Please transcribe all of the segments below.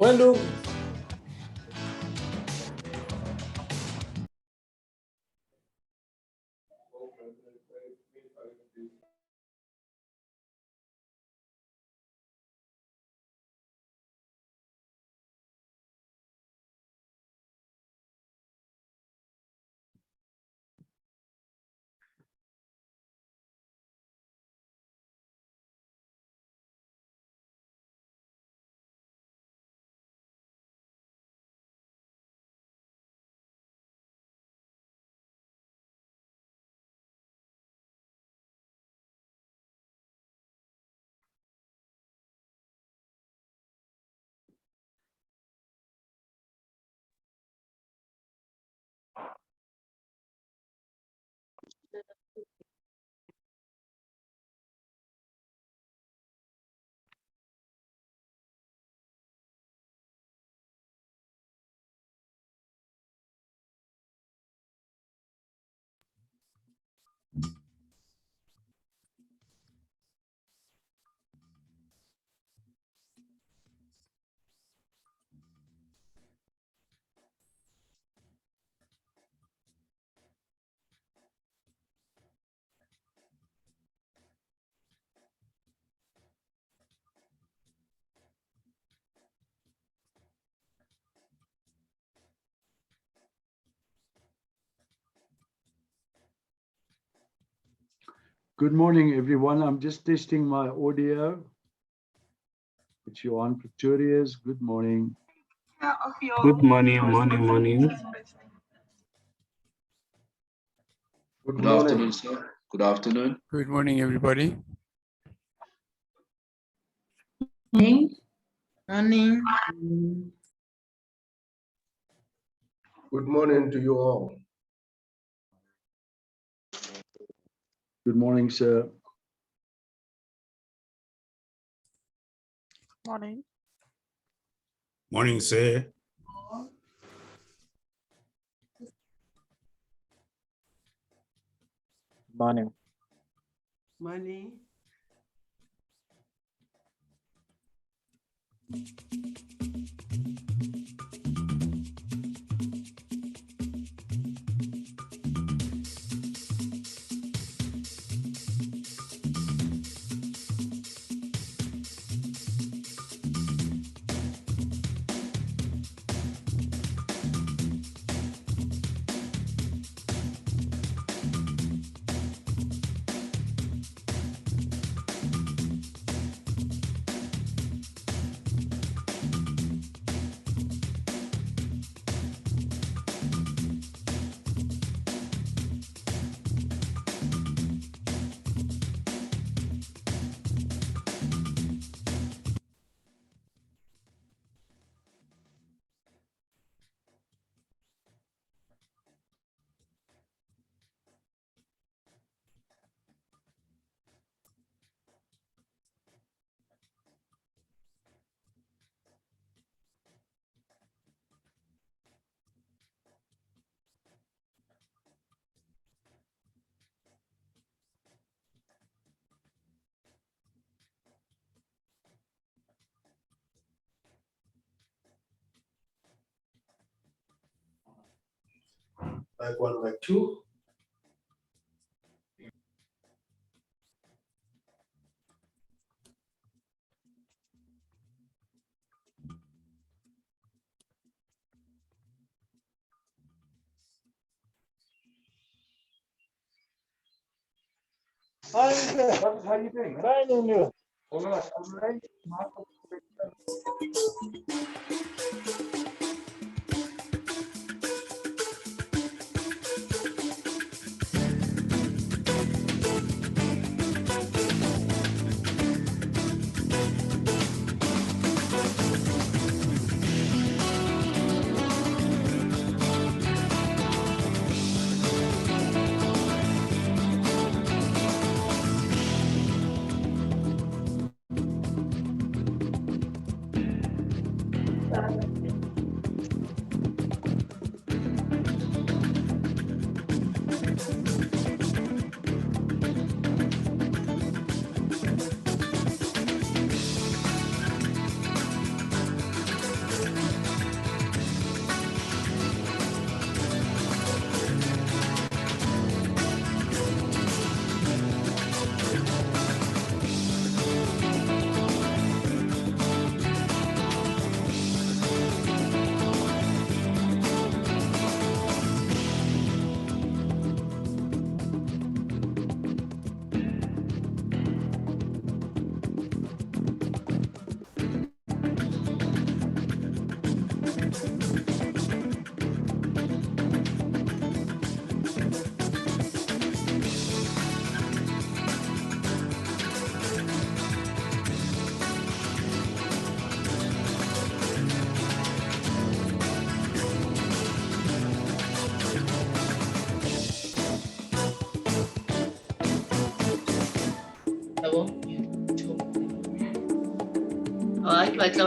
Bueno. Good morning, everyone. I'm just testing my audio. It's Johan Pretorius. Good morning. Good morning, morning. Good afternoon, sir. Good afternoon. Good morning, everybody. Morning. Morning. Good morning to you all. Good morning, sir. Morning. Morning, sir. Morning. Morning. Mic 1, mic 2. How are you doing? Right on you. All right. I'm ready. Hello. Like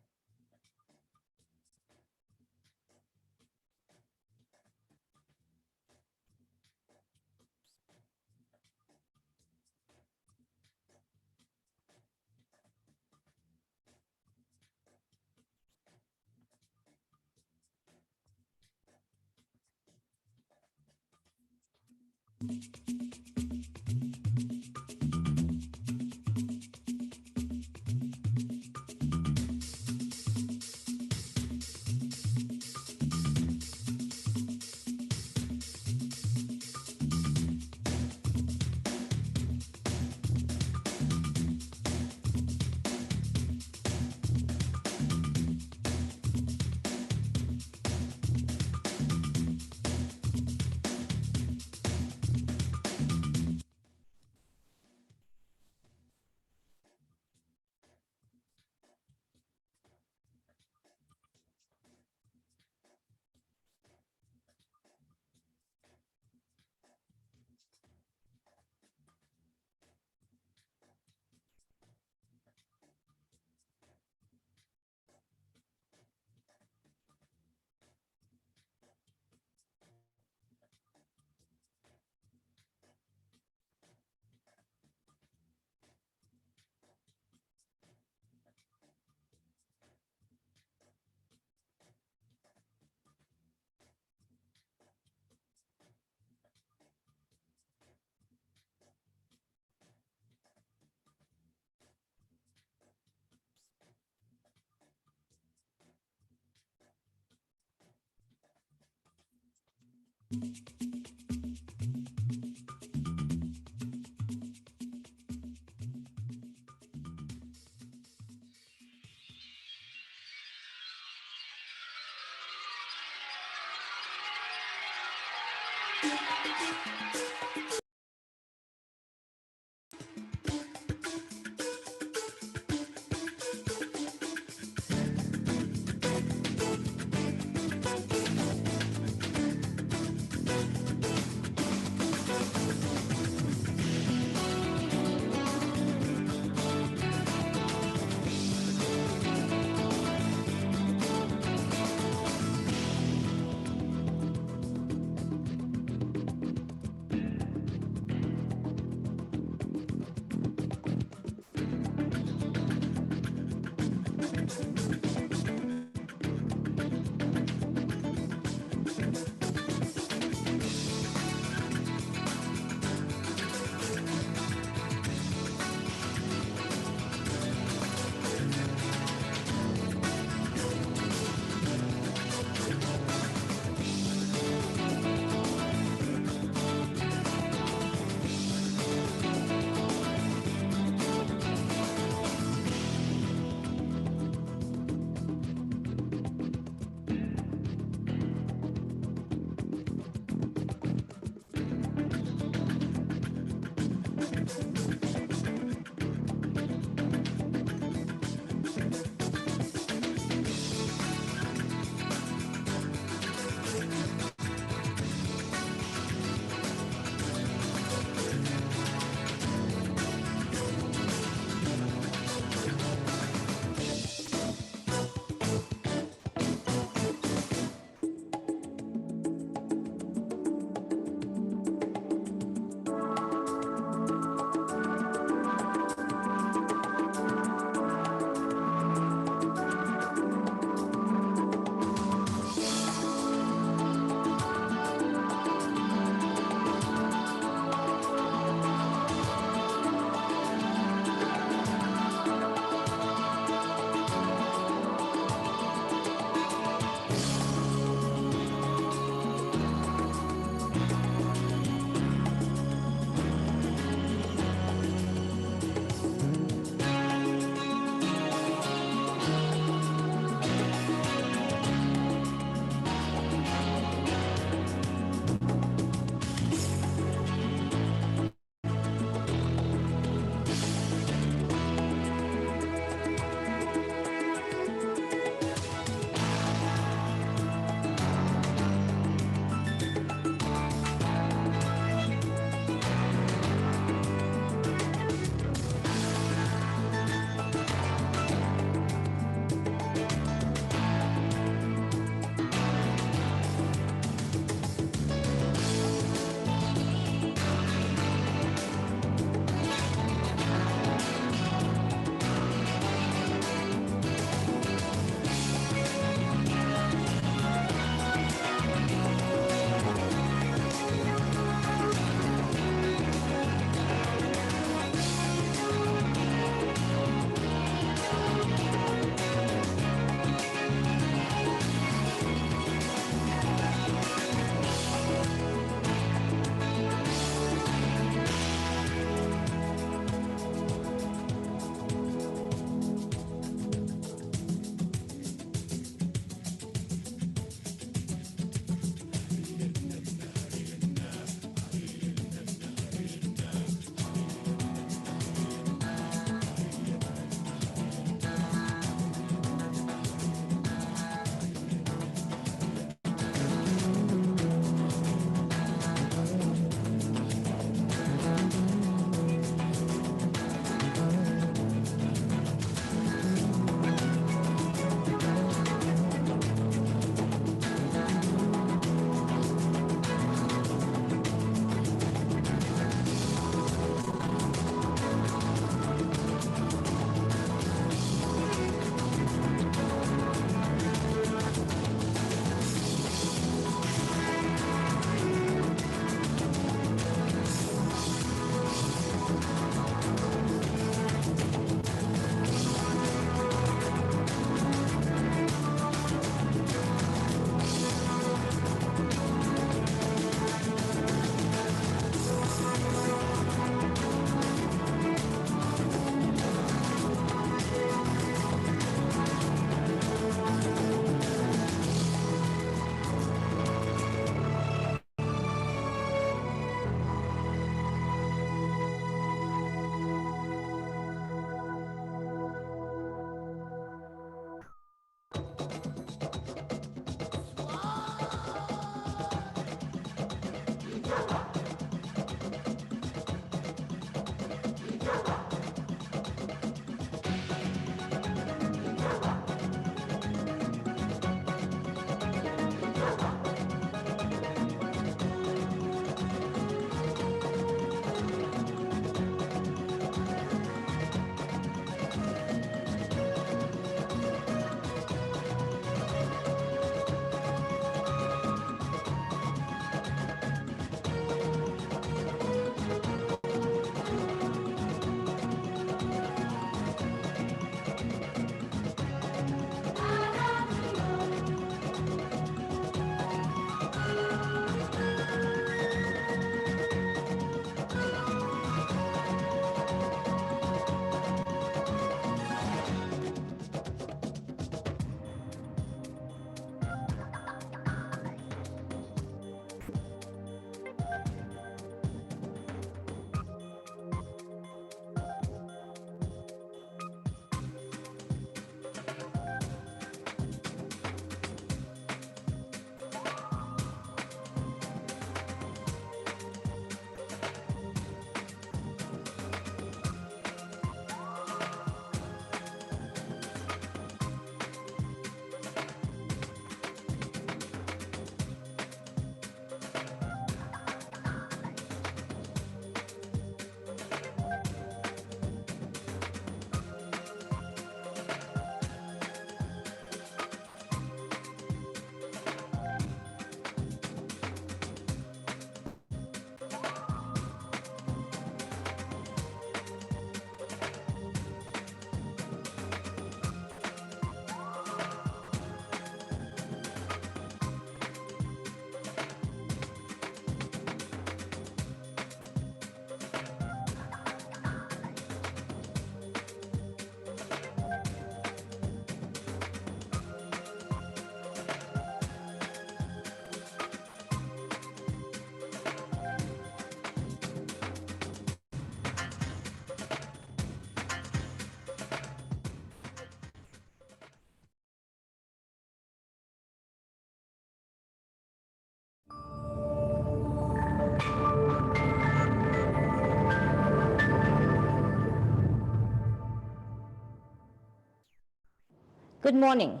Good morning.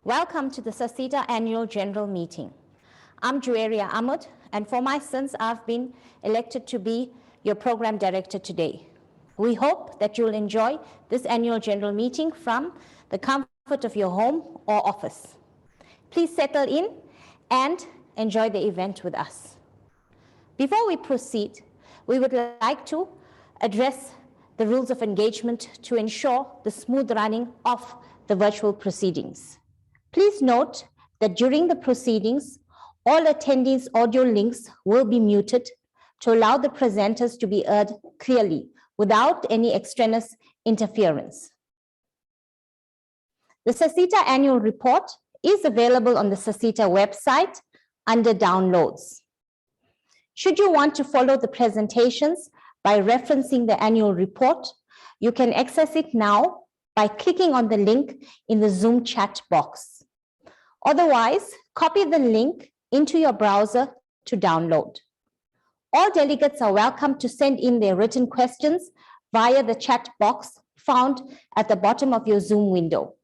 Welcome to the Sasseta Annual General Meeting. I'm Jueria Ahmed, and for my sins, I've been elected to be your program director today. We hope that you'll enjoy this annual general meeting from the comfort of your home or office. Please settle in and enjoy the event with us. Before we proceed, we would like to address the rules of engagement to ensure the smooth running of the virtual proceedings. Please note that during the proceedings, all attendees' audio links will be muted to allow the presenters to be heard clearly without any extraneous interference. The Sasseta Annual Report is available on the Sasseta website under Downloads. Should you want to follow the presentations by referencing the annual report, you can access it now by clicking on the link in the Zoom chat box. Otherwise, copy the link into your browser to download. All delegates are welcome to send in their written questions via the chat box found at the bottom of your Zoom window.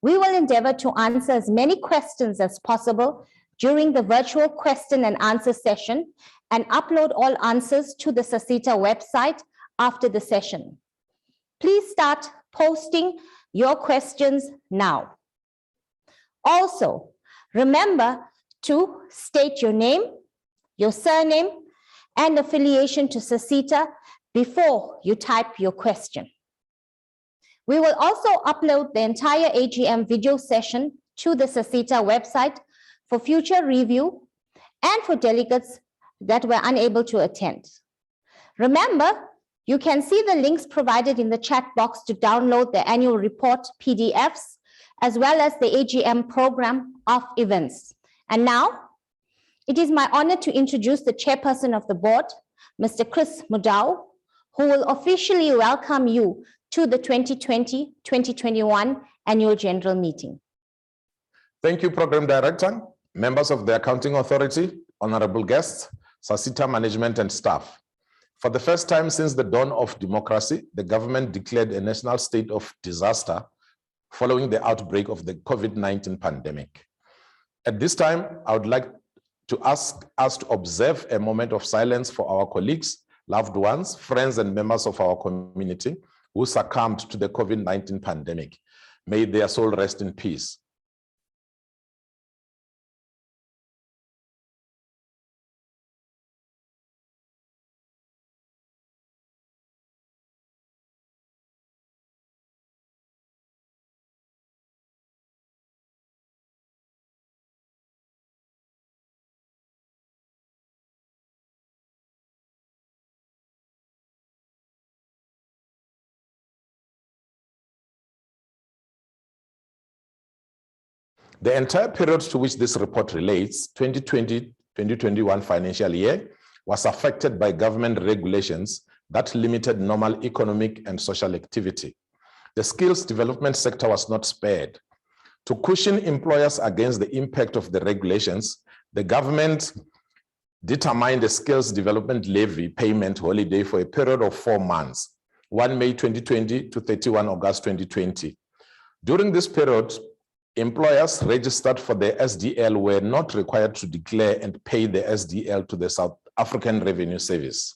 We will endeavor to answer as many questions as possible during the virtual question and answer session and upload all answers to the Sasseta website after the session. Please start posting your questions now. Also, remember to state your name, your surname, and affiliation to Sasseta before you type your question. We will also upload the entire AGM video session to the Sasseta website for future review and for delegates that were unable to attend. Remember, you can see the links provided in the chat box to download the annual report PDFs, as well as the AGM program of events. And now, it is my honor to introduce the chairperson of the board, Mr. Chris Mudau, who will officially welcome you to the 2020-2021 Annual General Meeting. Thank you, Program Director, members of the Accounting Authority, honorable guests, Sasseta management and staff. For the first time since the dawn of democracy, the government declared a national state of disaster following the outbreak of the COVID-19 pandemic. At this time, I would like to ask us to observe a moment of silence for our colleagues, loved ones, friends, and members of our community who succumbed to the COVID-19 pandemic. May their soul rest in peace. The entire period to which this report relates, 2020-2021 financial year, was affected by government regulations that limited normal economic and social activity. The skills development sector was not spared. To cushion employers against the impact of the regulations, the government determined a skills development levy payment holiday for a period of 4 months, 1 May 2020 to 31 August 2020. During this period, employers registered for the SDL were not required to declare and pay the SDL to the South African Revenue Service.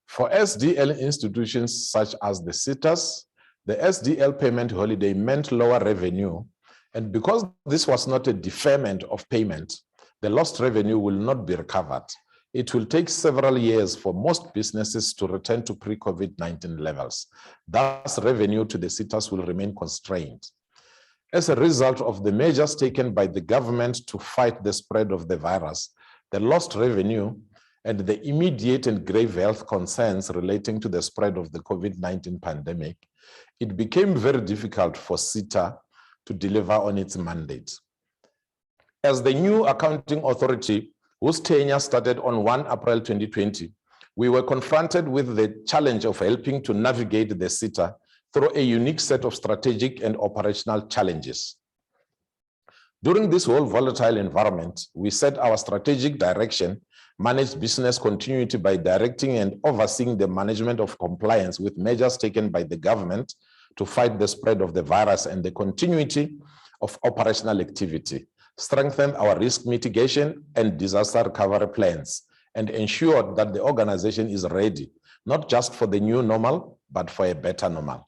For SDL institutions such as the SETAs, the SDL payment holiday meant lower revenue, and because this was not a deferment of payment, the lost revenue will not be recovered. It will take several years for most businesses to return to pre-COVID-19 levels. Thus, revenue to the SETAs will remain constrained. As a result of the measures taken by the government to fight the spread of the virus, the lost revenue, and the immediate and grave health concerns relating to the spread of the COVID-19 pandemic, it became very difficult for SETA to deliver on its mandate. As the new accounting authority, whose tenure started on 1 April 2020, we were confronted with the challenge of helping to navigate the SETA through a unique set of strategic and operational challenges. During this whole volatile environment, we set our strategic direction, managed business continuity by directing and overseeing the management of compliance with measures taken by the government to fight the spread of the virus and the continuity of operational activity, strengthened our risk mitigation and disaster recovery plans, and ensured that the organization is ready, not just for the new normal, but for a better normal.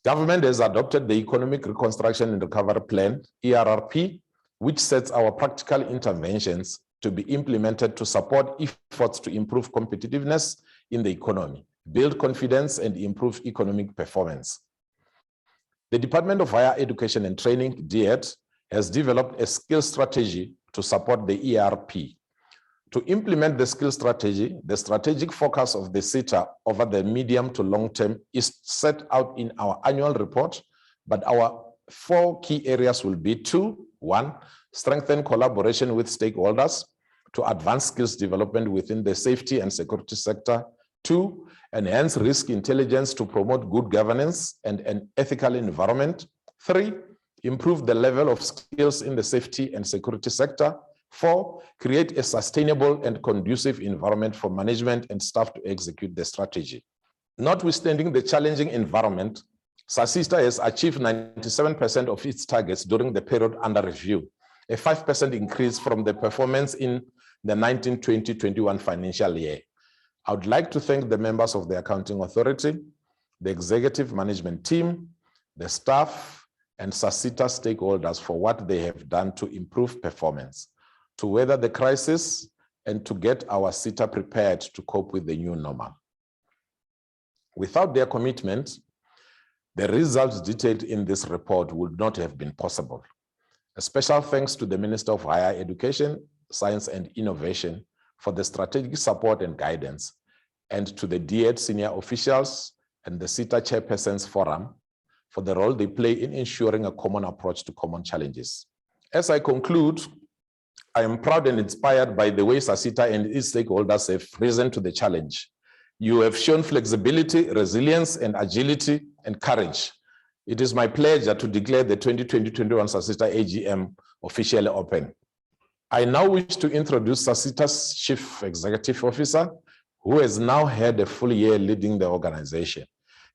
Government has adopted the Economic Reconstruction and Recovery Plan, ERRP, which sets our practical interventions to be implemented to support efforts to improve competitiveness in the economy, build confidence, and improve economic performance. The Department of Higher Education and Training, DHET, has developed a skill strategy to support the ERP. To implement the skill strategy, the strategic focus of the SETA over the medium to long term is set out in our annual report, but our 4 key areas will be 2. 1, strengthen collaboration with stakeholders to advance skills development within the safety and security sector. 2, enhance risk intelligence to promote good governance and an ethical environment. 3, improve the level of skills in the safety and security sector. 4, create a sustainable and conducive environment for management and staff to execute the strategy. Notwithstanding the challenging environment, Sasseta has achieved 97% of its targets during the period under review, a 5% increase from the performance in the 19-20-21 financial year. I would like to thank the members of the Accounting Authority, the executive management team, the staff, and Sasseta stakeholders for what they have done to improve performance, to weather the crisis, and to get our SETA prepared to cope with the new normal. Without their commitment, the results detailed in this report would not have been possible. A special thanks to the Minister of Higher Education, Science and Innovation for the strategic support and guidance, and to the DHET senior officials and the SETA Chairpersons Forum for the role they play in ensuring a common approach to common challenges. As I conclude, I am proud and inspired by the way Sasseta and its stakeholders have risen to the challenge. You have shown flexibility, resilience, and agility and courage. It is my pleasure to declare the 2020-21 Sasseta AGM officially open. I now wish to introduce Sasseta's Chief Executive Officer, who has now had a full year leading the organization.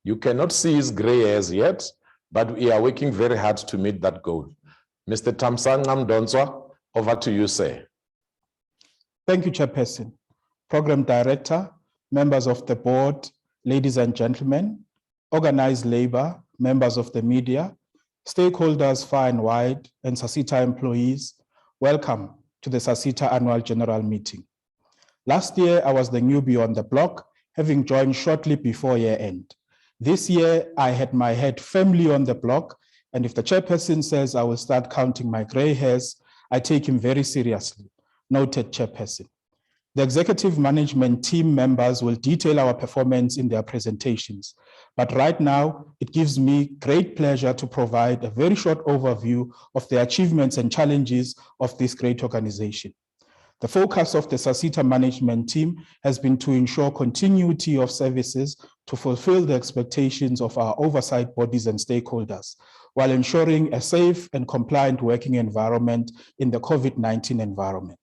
You cannot see his gray hairs yet, but we are working very hard to meet that goal. Mr. Thamsanqa Mdonswa, over to you, sir. Thank you, Chairperson. Program Director, members of the board, ladies and gentlemen, organized labor, members of the media, stakeholders far and wide, and Sasseta employees, welcome to the Sasseta Annual General Meeting. Last year, I was the newbie on the block, having joined shortly before year end. This year, I had my head firmly on the block, and if the chairperson says I will start counting my gray hairs, I take him very seriously. Noted, Chairperson. The executive management team members will detail our performance in their presentations. But right now, it gives me great pleasure to provide a very short overview of the achievements and challenges of this great organization. The focus of the Sasseta management team has been to ensure continuity of services to fulfill the expectations of our oversight bodies and stakeholders, while ensuring a safe and compliant working environment in the COVID-19 environment.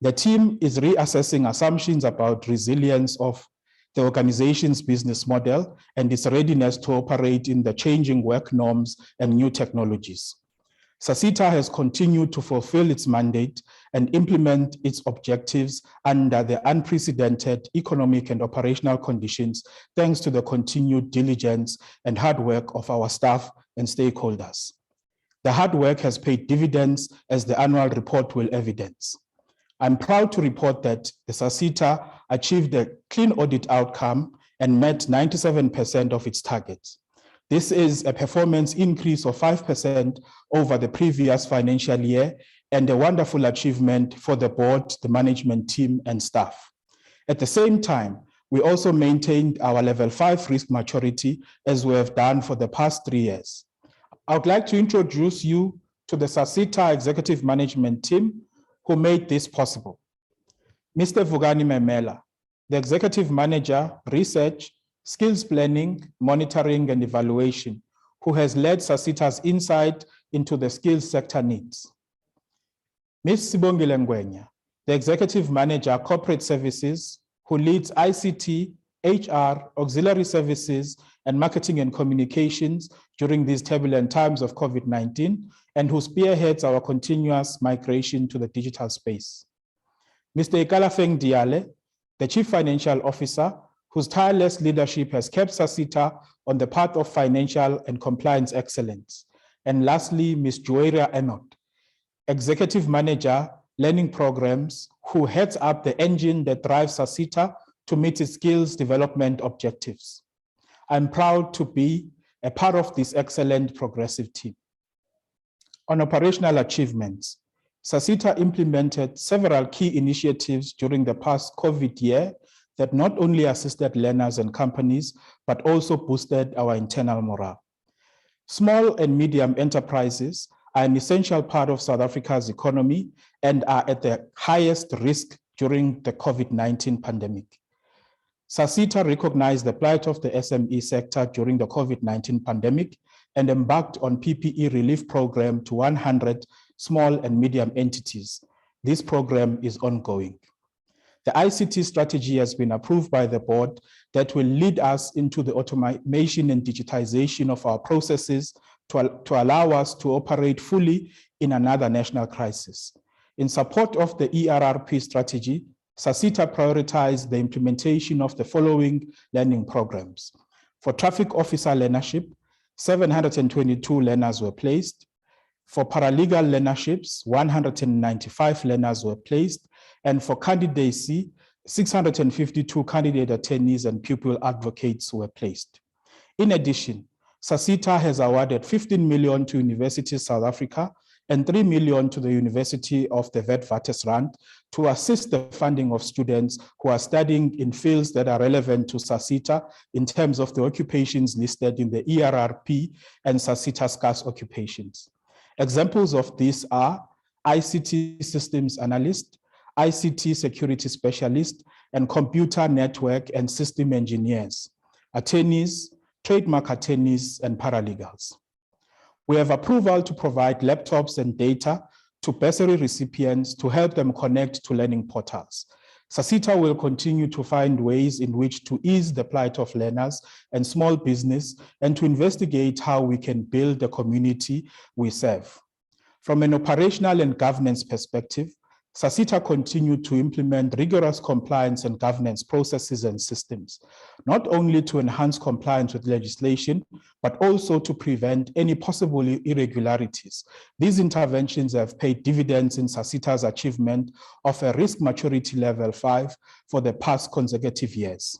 The team is reassessing assumptions about resilience of the organization's business model and its readiness to operate in the changing work norms and new technologies. Sasseta has continued to fulfill its mandate and implement its objectives under the unprecedented economic and operational conditions, thanks to the continued diligence and hard work of our staff and stakeholders. The hard work has paid dividends, as the annual report will evidence. I'm proud to report that the Sasseta achieved a clean audit outcome and met 97% of its targets. This is a performance increase of 5% over the previous financial year and a wonderful achievement for the board, the management team, and staff. At the same time, we also maintained our level 5 risk maturity, as we have done for the past 3 years. I would like to introduce you to the Sasseta executive management team who made this possible. Mr. Vugani Memela, the executive manager, research, skills planning, monitoring, and evaluation, who has led Sasseta's insight into the skills sector needs. Ms. Sibongile Ngwenya, the executive manager, corporate services, who leads ICT, HR, auxiliary services, and Marketing and Communications during these turbulent times of COVID-19, and who spearheads our continuous migration to the digital space. Mr. Ikalafeng Diale, the Chief Financial Officer, whose tireless leadership has kept Sasseta on the path of financial and compliance excellence. And lastly, Ms. Joeria Emmott, Executive Manager, Learning Programs, who heads up the engine that drives Sasseta to meet its skills development objectives. I'm proud to be a part of this excellent progressive team. On operational achievements, Sasseta implemented several key initiatives during the past COVID year that not only assisted learners and companies, but also boosted our internal morale. Small and medium enterprises are an essential part of South Africa's economy and are at the highest risk during the COVID-19 pandemic. Sasseta recognized the plight of the SME sector during the COVID-19 pandemic and embarked on PPE relief program to 100 small and medium entities. This program is ongoing. The ICT strategy has been approved by the board that will lead us into the automation and digitization of our processes to allow us to operate fully in another national crisis. In support of the ERRP strategy, Sasseta prioritized the implementation of the following learning programs. For traffic officer learnership, 722 learners were placed. For paralegal learnerships, 195 learners were placed. And for candidacy, 652 candidate attorneys and pupil advocates were placed. In addition, Sasseta has awarded 15 million to Universities South Africa and 3 million to the University of the Witwatersrand to assist the funding of students who are studying in fields that are relevant to Sasseta in terms of the occupations listed in the ERRP and Sasseta scarce occupations. Examples of these are ICT systems analyst, ICT security specialist, and computer network and system engineers, attorneys, trademark attorneys, and paralegals. We have approval to provide laptops and data to bursary recipients to help them connect to learning portals. Sasseta will continue to find ways in which to ease the plight of learners and small business and to investigate how we can build the community we serve. From an operational and governance perspective, Sasseta continued to implement rigorous compliance and governance processes and systems, not only to enhance compliance with legislation, but also to prevent any possible irregularities. These interventions have paid dividends in Sasseta's achievement of a risk maturity level 5 for the past consecutive years.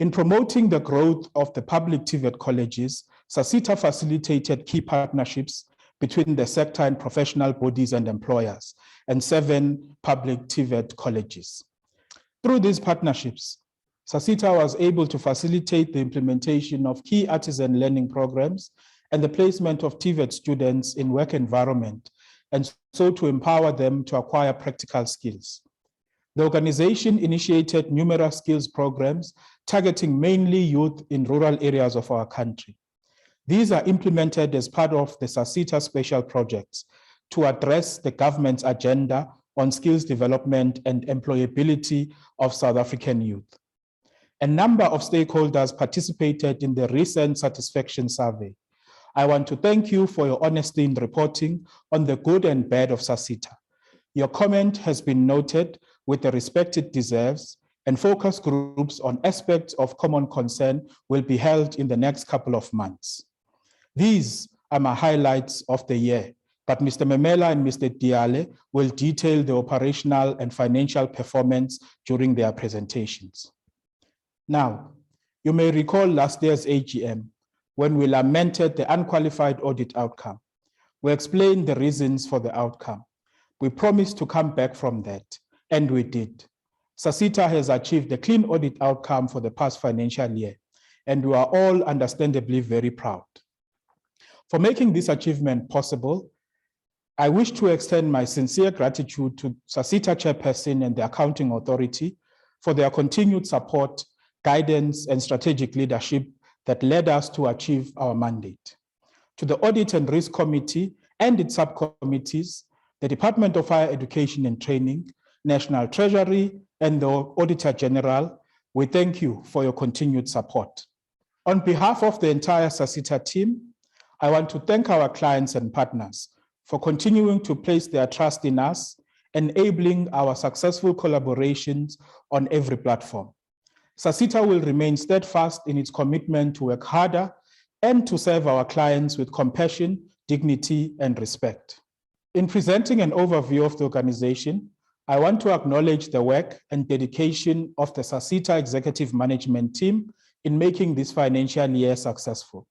In promoting the growth of the public TVET colleges, Sasseta facilitated key partnerships between the sector and professional bodies and employers, and 7 public TVET colleges. Through these partnerships, Sasseta was able to facilitate the implementation of key artisan learning programs and the placement of TVET students in work environment, and so to empower them to acquire practical skills. The organization initiated numerous skills programs targeting mainly youth in rural areas of our country. These are implemented as part of the Sasseta special projects to address the government's agenda on skills development and employability of South African youth. A number of stakeholders participated in the recent satisfaction survey. I want to thank you for your honesty in reporting on the good and bad of Sasseta. Your comment has been noted with the respect it deserves, and focus groups on aspects of common concern will be held in the next couple of months. These are my highlights of the year, but Mr. Memela and Mr. Diale will detail the operational and financial performance during their presentations. Now, you may recall last year's AGM when we lamented the unqualified audit outcome. We explained the reasons for the outcome. We promised to come back from that, and we did. Sasseta has achieved a clean audit outcome for the past financial year, and we are all understandably very proud. For making this achievement possible, I wish to extend my sincere gratitude to Sasseta Chairperson and the Accounting Authority for their continued support, guidance, and strategic leadership that led us to achieve our mandate. To the Audit and Risk Committee and its subcommittees, the Department of Higher Education and Training, National Treasury, and the Auditor General, we thank you for your continued support. On behalf of the entire Sasseta team, I want to thank our clients and partners for continuing to place their trust in us, enabling our successful collaborations on every platform. Sasseta will remain steadfast in its commitment to work harder and to serve our clients with compassion, dignity, and respect. In presenting an overview of the organization, I want to acknowledge the work and dedication of the Sasseta executive management team in making this financial year successful.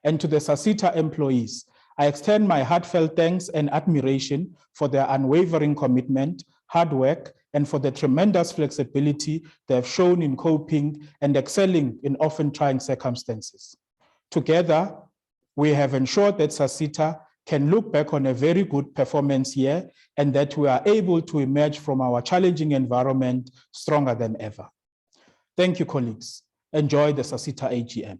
And to the Sasseta employees, I extend my heartfelt thanks and admiration for their unwavering commitment, hard work, and for the tremendous flexibility they have shown in coping and excelling in often trying circumstances. Together, we have ensured that Sasseta can look back on a very good performance year and that we are able to emerge from our challenging environment stronger than ever. Thank you, colleagues. Enjoy the Sasseta AGM.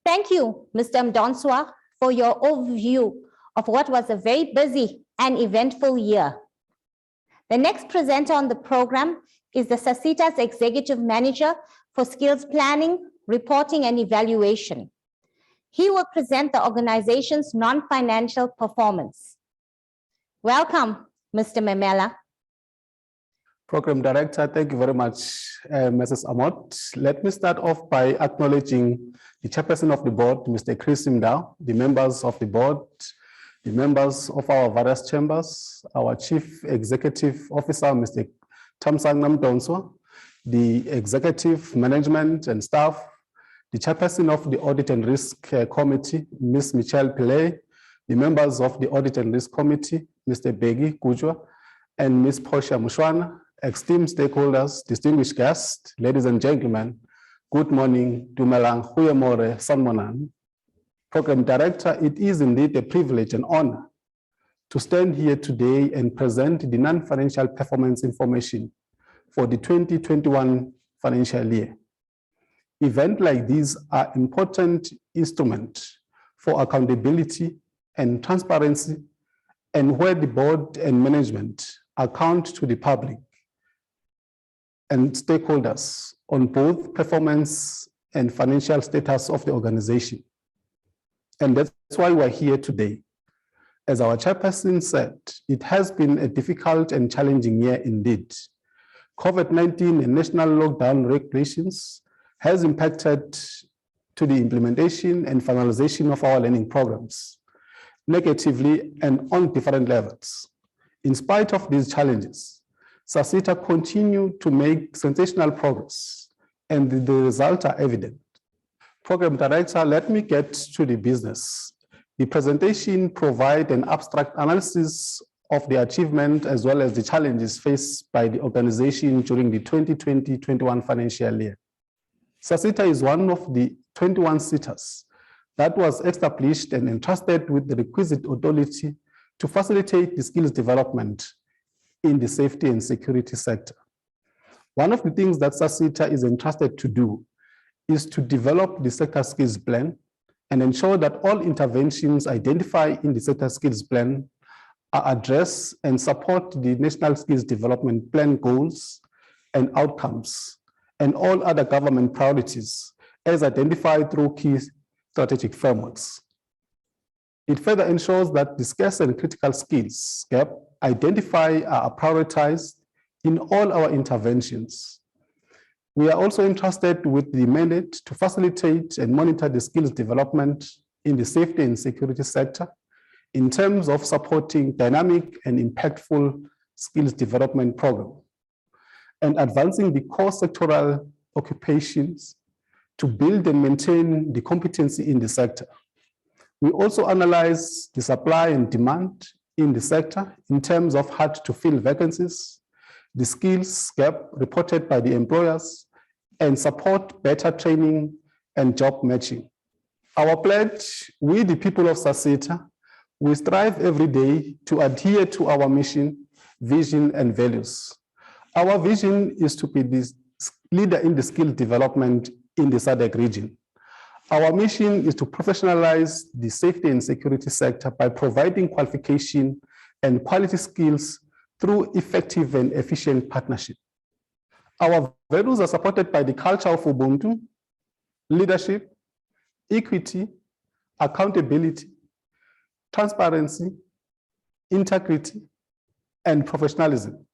Thank you, Mr. Mdonswa, for your overview of what was a very busy and eventful year. The next presenter on the program is the Sasseta's Executive Manager for Skills Planning, Reporting and Evaluation. He will present the organization's non-financial performance. Welcome, Mr. Memela. Program Director, thank you very much, Mrs. Amot. Let me start off by acknowledging the Chairperson of the Board, Mr. Chris Mdao, the members of the Board, the members of our various chambers, our Chief Executive Officer, Mr. Thamsanqa Mdonswa, the Executive Management and Staff, the Chairperson of the Audit and Risk Committee, Ms. Michelle Pillay, the members of the Audit and Risk Committee, Mr. Begi Kujwa, and Ms. Portia Mushwana, esteemed stakeholders, distinguished guests, ladies and gentlemen, good morning, Dumelang, Huyemore, Sanmonan. Program Director, it is indeed a privilege and honor to stand here today and present the non-financial performance information for the 2021 financial year. Events like these are important instruments for accountability and transparency, and where the board and management account to the public and stakeholders on both performance and financial status of the organization. And that's why we're here today. As our chairperson said, it has been a difficult and challenging year indeed. COVID-19 and national lockdown regulations has impacted to the implementation and finalization of our learning programs negatively and on different levels. In spite of these challenges, Sasseta continued to make sensational progress, and the results are evident. Program Director, let me get to the business. The presentation provides an abstract analysis of the achievement as well as the challenges faced by the organization during the 2020-21 financial year. Sasseta is one of the 21 SETAs that was established and entrusted with the requisite authority to facilitate the skills development in the safety and security sector. One of the things that Sasseta is entrusted to do is to develop the sector skills plan and ensure that all interventions identified in the sector skills plan are addressed and support the National Skills Development Plan goals and outcomes and all other government priorities as identified through key strategic frameworks. It further ensures that the scarce and critical skills gap identified are prioritized in all our interventions. We are also entrusted with the mandate to facilitate and monitor the skills development in the safety and security sector in terms of supporting dynamic and impactful skills development program and advancing the core sectoral occupations to build and maintain the competency in the sector. We also analyze the supply and demand in the sector in terms of hard to fill vacancies, the skills gap reported by the employers, and support better training and job matching. Our pledge, we the people of Sasseta, we strive every day to adhere to our mission, vision, and values. Our vision is to be the leader in the skill development in the SADC region. Our mission is to professionalize the safety and security sector by providing qualification and quality skills through effective and efficient partnership. Our values are supported by the culture of Ubuntu, leadership, equity, accountability, transparency, integrity, and professionalism.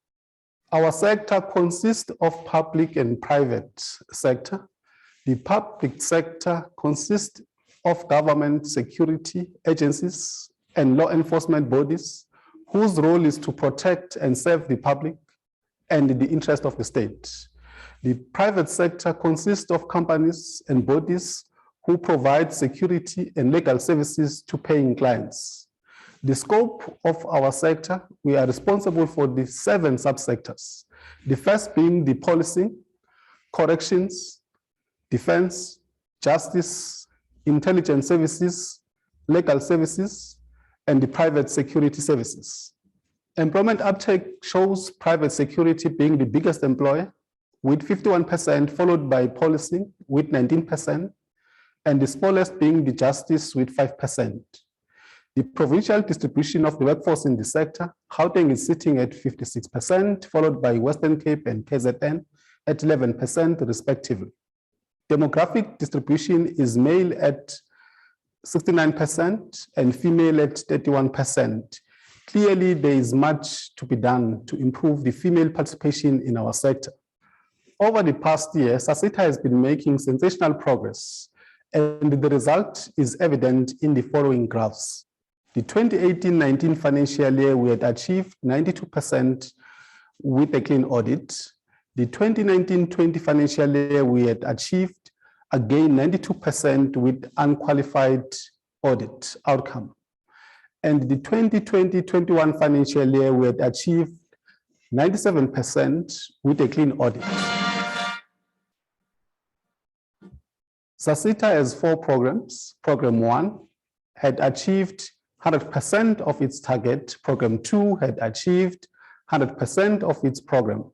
Our sector consists of public and private sector. The public sector consists of government security agencies and law enforcement bodies whose role is to protect and serve the public and the interest of the state. The private sector consists of companies and bodies who provide security and legal services to paying clients. The scope of our sector, we are responsible for the 7 subsectors. The first being the policing, corrections, defense, justice, intelligence services, legal services, and the private security services. Employment uptake shows private security being the biggest employer with 51%, followed by policing with 19%, and the smallest being the justice with 5%. The provincial distribution of the workforce in the sector, Gauteng is sitting at 56%, followed by Western Cape and KZN at 11% respectively. Demographic distribution is male at 69% and female at 31%. Clearly, there is much to be done to improve the female participation in our sector. Over the past year, Sasseta has been making sensational progress, and the result is evident in the following graphs. The 2018-19 financial year, we had achieved 92% with a clean audit. The 2019-20 financial year, we had achieved again 92% with unqualified audit outcome. And the 2020-21 financial year, we had achieved 97% with a clean audit. Sasseta has 4 programs. Program 1 had achieved 100% of its target. Program 2 had achieved 100% of its program.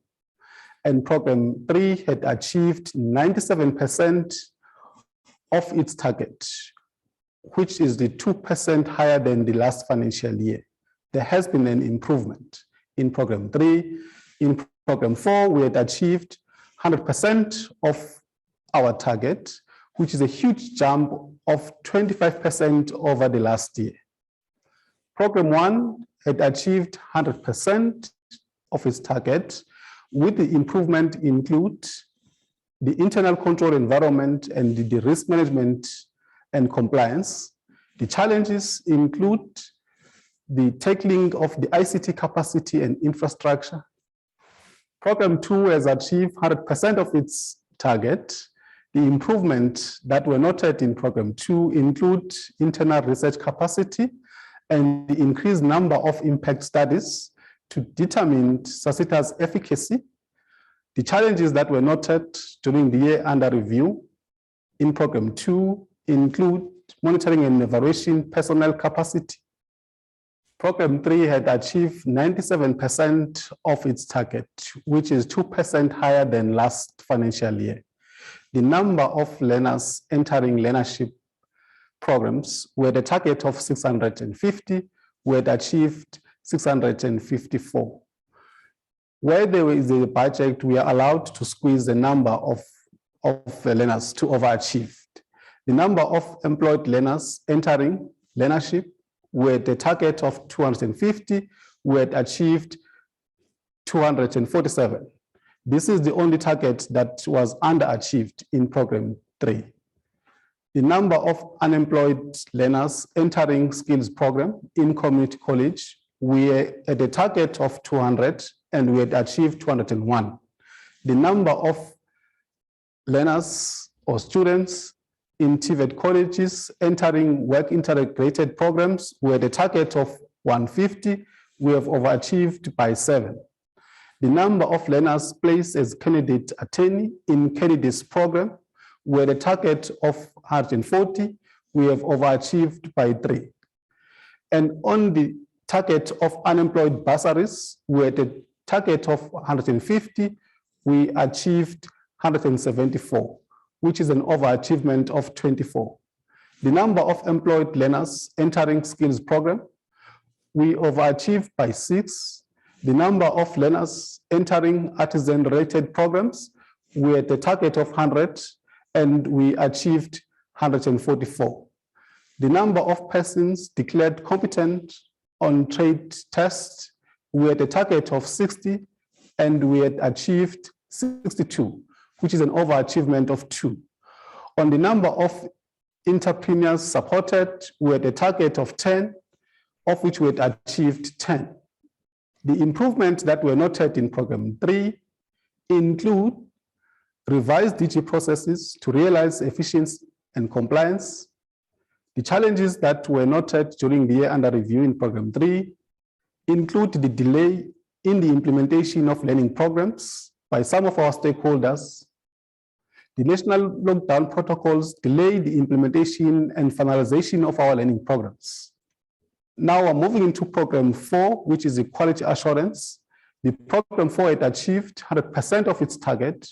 And program 3 had achieved 97% of its target, which is the 2% higher than the last financial year. There has been an improvement in program 3. In program 4, we had achieved 100% of our target, which is a huge jump of 25% over the last year. Program 1 had achieved 100% of its target, with the improvement include the internal control environment and the risk management and compliance. The challenges include the tackling of the ICT capacity and infrastructure. Program 2 has achieved 100% of its target. The improvements that were noted in program 2 include internal research capacity and the increased number of impact studies to determine Sasseta's efficacy. The challenges that were noted during the year under review in program 2 include monitoring and evaluation personnel capacity. Program 3 had achieved 97% of its target, which is 2% higher than last financial year. The number of learners entering learnership programs were the target of 650, we had achieved 654. Where there is a budget, we are allowed to squeeze the number of learners to overachieve. The number of employed learners entering learnership were the target of 250, we had achieved 247. This is the only target that was underachieved in program 3. The number of unemployed learners entering skills program in community college, we were at a target of 200 and we had achieved 201. The number of learners or students in TVET colleges entering work integrated programs were the target of 150, we have overachieved by 7. The number of learners placed as candidate attorney in candidates program were the target of 140, we have overachieved by 3. And on the target of unemployed bursaries, we had a target of 150, we achieved 174, which is an overachievement of 24. The number of employed learners entering skills program, we overachieved by 6. The number of learners entering artisan-related programs, we had a target of 100 and we achieved 144. The number of persons declared competent on trade tests, we had a target of 60 and we had achieved 62, which is an overachievement of 2. On the number of entrepreneurs supported, we had a target of 10, of which we had achieved 10. The improvements that were noted in program 3 include revised DG processes to realize efficiency and compliance. The challenges that were noted during the year under review in program 3 include the delay in the implementation of learning programs by some of our stakeholders. The national lockdown protocols delayed the implementation and finalization of our learning programs. Now we're moving into program 4, which is the quality assurance. The program 4 had achieved 100% of its target,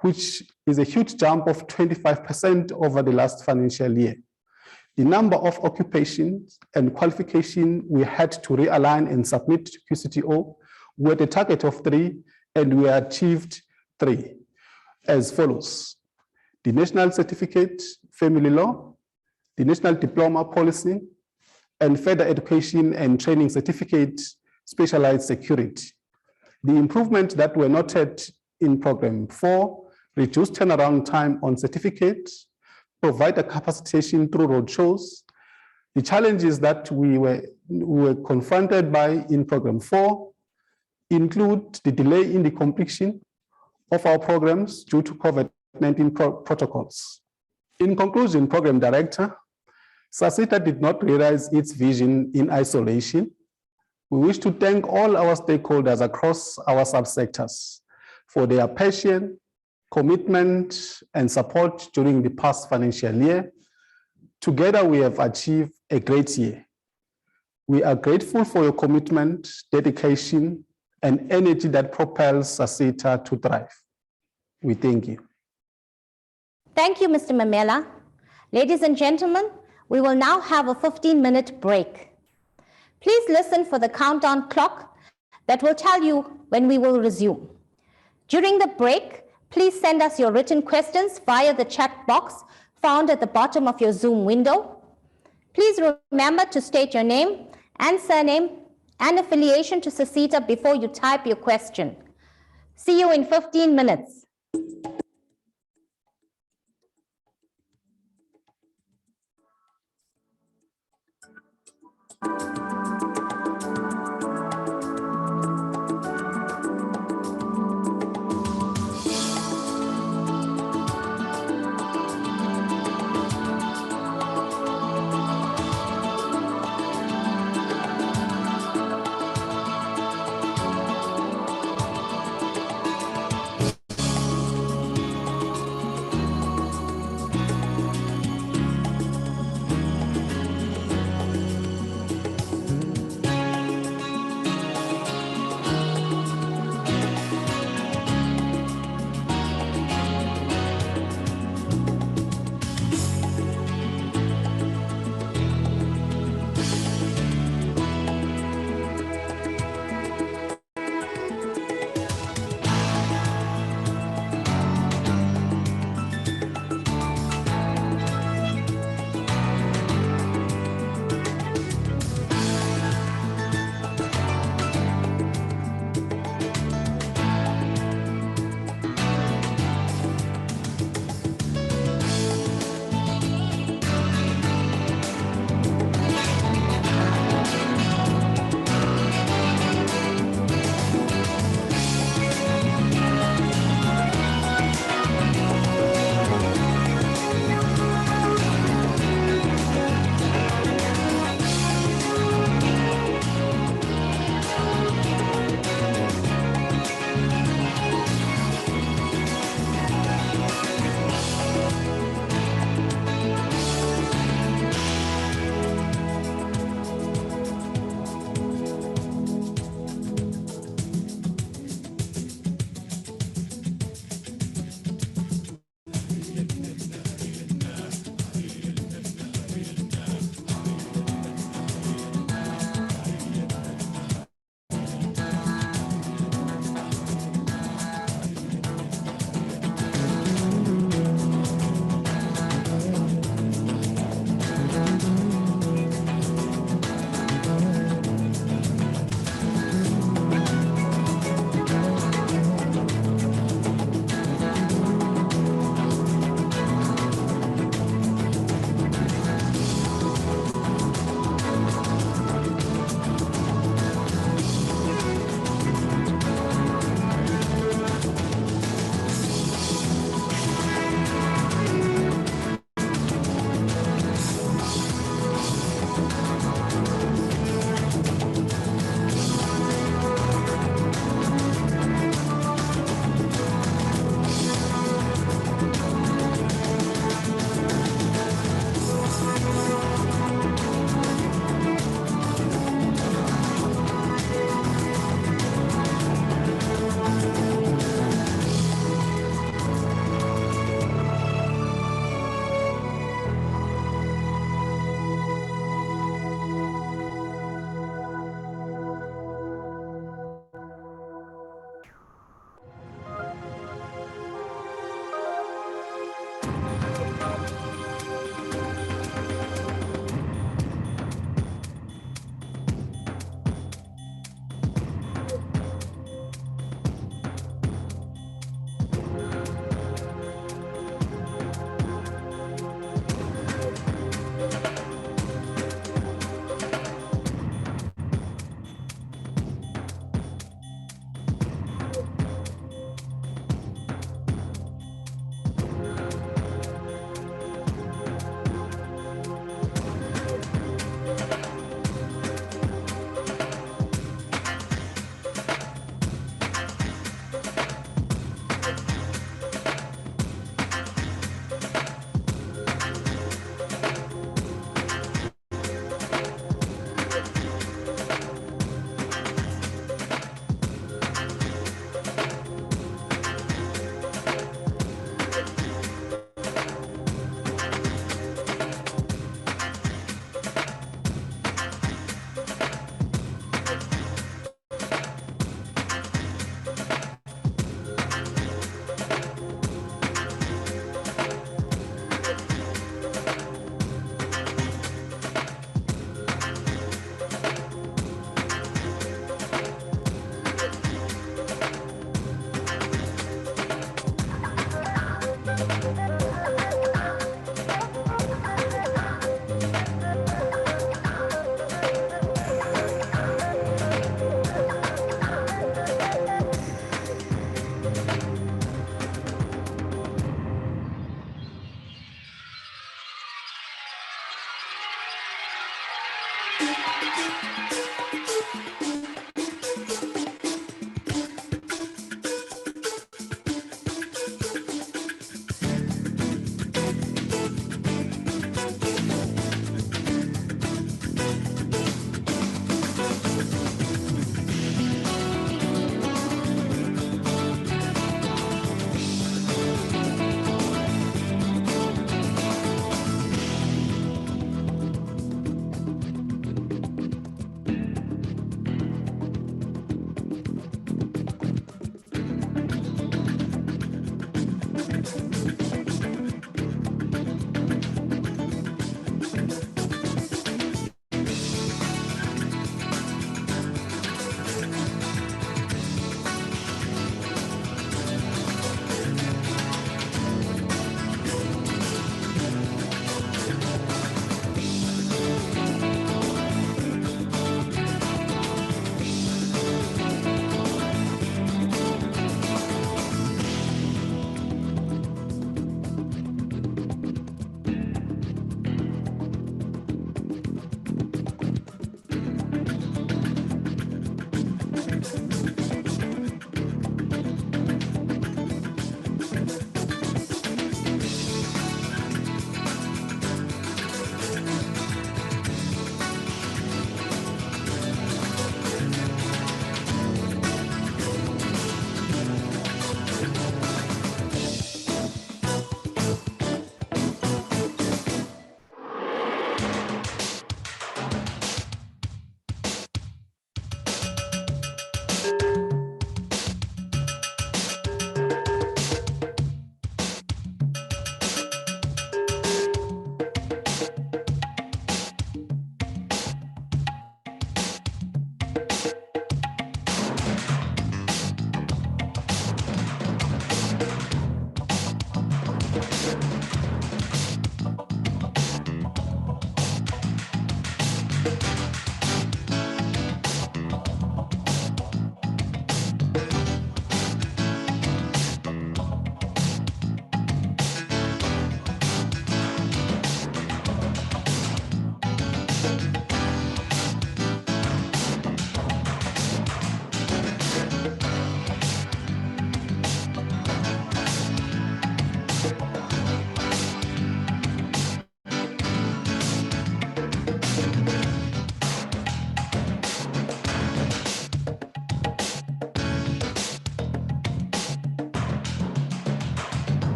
which is a huge jump of 25% over the last financial year. The number of occupations and qualification we had to realign and submit to QCTO were the target of 3, and we achieved 3 as follows: the National Certificate Family Law, the National Diploma Policy, and Further Education and Training Certificate Specialized Security. The improvements that were noted in program 4 reduced turnaround time on certificates, provide a capacitation through roadshows. The challenges that we were confronted by in program 4 include the delay in the completion of our programs due to COVID-19 protocols. In conclusion, Program Director, Sasseta did not realize its vision in isolation. We wish to thank all our stakeholders across our subsectors for their passion, commitment, and support during the past financial year. Together, we have achieved a great year. We are grateful for your commitment, dedication, and energy that propels Sasseta to thrive. We thank you. Thank you, Mr. Mamela. Ladies and gentlemen, we will now have a 15-minute break. Please listen for the countdown clock that will tell you when we will resume. During the break, please send us your written questions via the chat box found at the bottom of your Zoom window. Please remember to state your name and surname and affiliation to Sasseta before you type your question. See you in 15 minutes.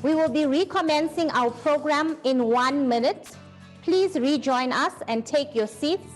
We will be recommencing our program in 1 minute. Please rejoin us and take your seats.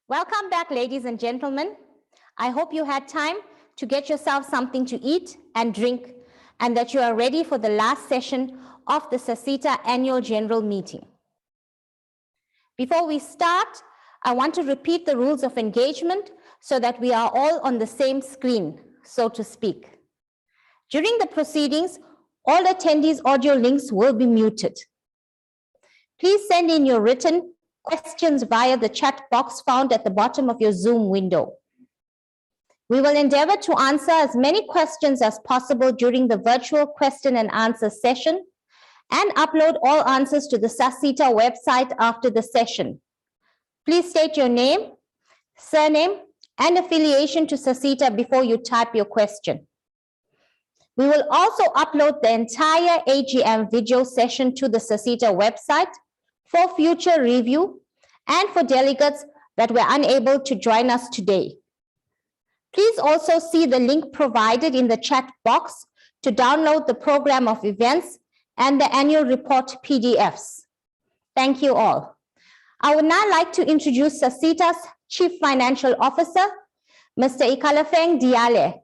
Welcome back, ladies and gentlemen. I hope you had time to get yourself something to eat and drink, and that you are ready for the last session of the Sasseta Annual General Meeting. Before we start, I want to repeat the rules of engagement so that we are all on the same screen, so to speak. During the proceedings, all attendees' audio links will be muted. Please send in your written questions via the chat box found at the bottom of your Zoom window. We will endeavor to answer as many questions as possible during the virtual question and answer session and upload all answers to the Sasseta website after the session. Please state your name, surname, and affiliation to Sasseta before you type your question. We will also upload the entire AGM video session to the Sasseta website for future review and for delegates that were unable to join us today. Please also see the link provided in the chat box to download the program of events and the annual report PDFs. Thank you all. I would now like to introduce Sasseta's Chief Financial Officer, Mr. Ikalafeng Diale,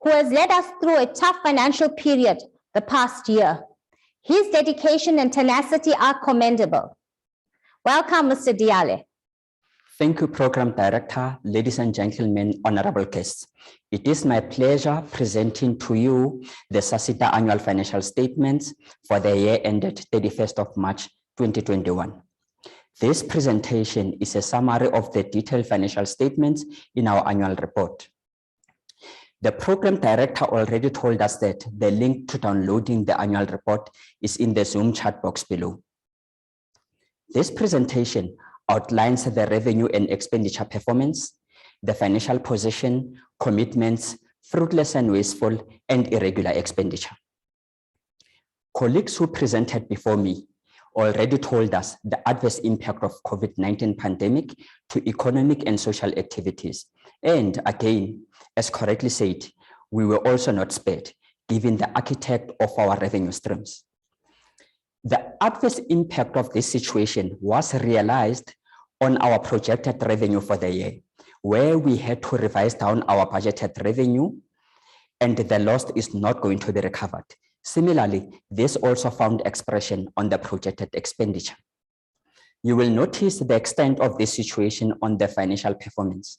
who has led us through a tough financial period the past year. His dedication and tenacity are commendable. Welcome, Mr. Diale. Thank you, Program Director, ladies and gentlemen, honorable guests. It is my pleasure presenting to you the Sasseta annual financial statements for the year ended 31st of March 2021. This presentation is a summary of the detailed financial statements in our annual report. The Program Director already told us that the link to downloading the annual report is in the Zoom chat box below. This presentation outlines the revenue and expenditure performance, the financial position, commitments, fruitless and wasteful, and irregular expenditure. Colleagues who presented before me already told us the adverse impact of COVID-19 pandemic to economic and social activities. And again, as correctly said, we were also not spared, given the architect of our revenue streams. The adverse impact of this situation was realized on our projected revenue for the year, where we had to revise down our budgeted revenue, and the loss is not going to be recovered. Similarly, this also found expression on the projected expenditure. You will notice the extent of this situation on the financial performance.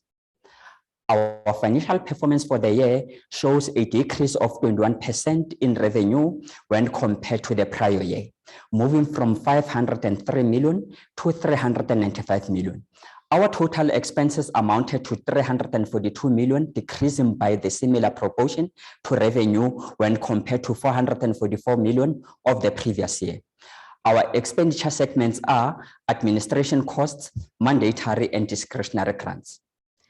Our financial performance for the year shows a decrease of 21% in revenue when compared to the prior year, moving from 503 million to 395 million. Our total expenses amounted to 342 million, decreasing by the similar proportion to revenue when compared to 444 million of the previous year. Our expenditure segments are administration costs, mandatory and discretionary grants.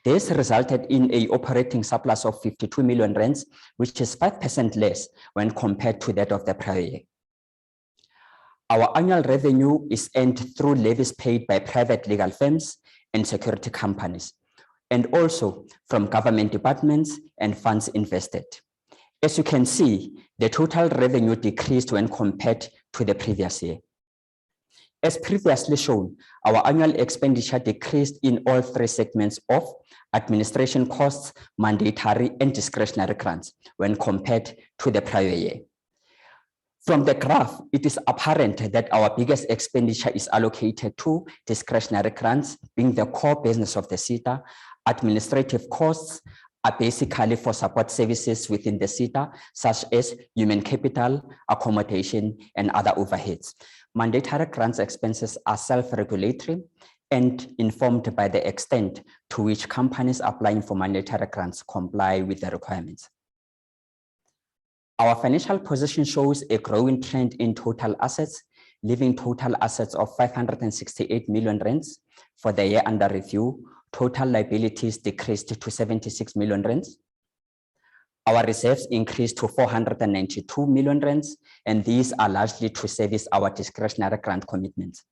This resulted in an operating surplus of 52 million rands, which is 5% less when compared to that of the prior year. Our annual revenue is earned through levies paid by private legal firms and security companies, and also from government departments and funds invested. As you can see, the total revenue decreased when compared to the previous year. As previously shown, our annual expenditure decreased in all three segments of administration costs, mandatory and discretionary grants when compared to the prior year. From the graph, it is apparent that our biggest expenditure is allocated to discretionary grants, being the core business of the SETA. Administrative costs are basically for support services within the SETA, such as human capital, accommodation, and other overheads. Mandatory grants expenses are self-regulatory and informed by the extent to which companies applying for mandatory grants comply with the requirements. Our financial position shows a growing trend in total assets, leaving total assets of 568 million rands for the year under review. Total liabilities decreased to 76 million rands. Our reserves increased to 492 million rands, and these are largely to service our discretionary grant commitments.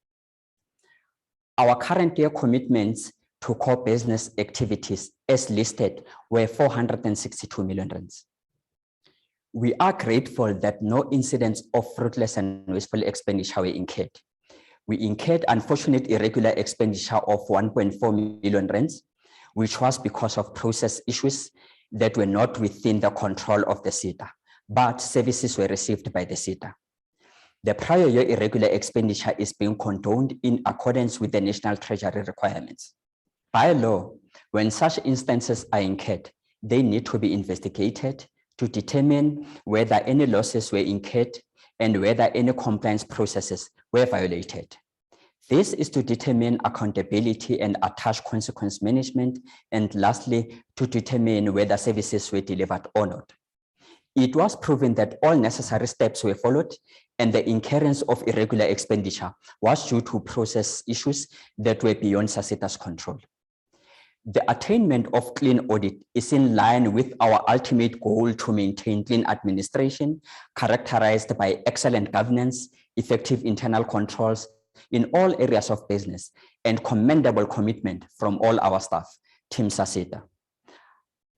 Our current year commitments to core business activities as listed were 462 million rands. We are grateful that no incidents of fruitless and wasteful expenditure were incurred. We incurred unfortunate irregular expenditure of 1.4 million rands, which was because of process issues that were not within the control of the SETA, but services were received by the SETA. The prior year irregular expenditure is being condoned in accordance with the National Treasury requirements. By law, when such instances are incurred, they need to be investigated to determine whether any losses were incurred and whether any compliance processes were violated. This is to determine accountability and attach consequence management, and lastly, to determine whether services were delivered or not. It was proven that all necessary steps were followed, and the incurrence of irregular expenditure was due to process issues that were beyond Sasseta's control. The attainment of clean audit is in line with our ultimate goal to maintain clean administration, characterized by excellent governance, effective internal controls in all areas of business, and commendable commitment from all our staff, Team Sasseta.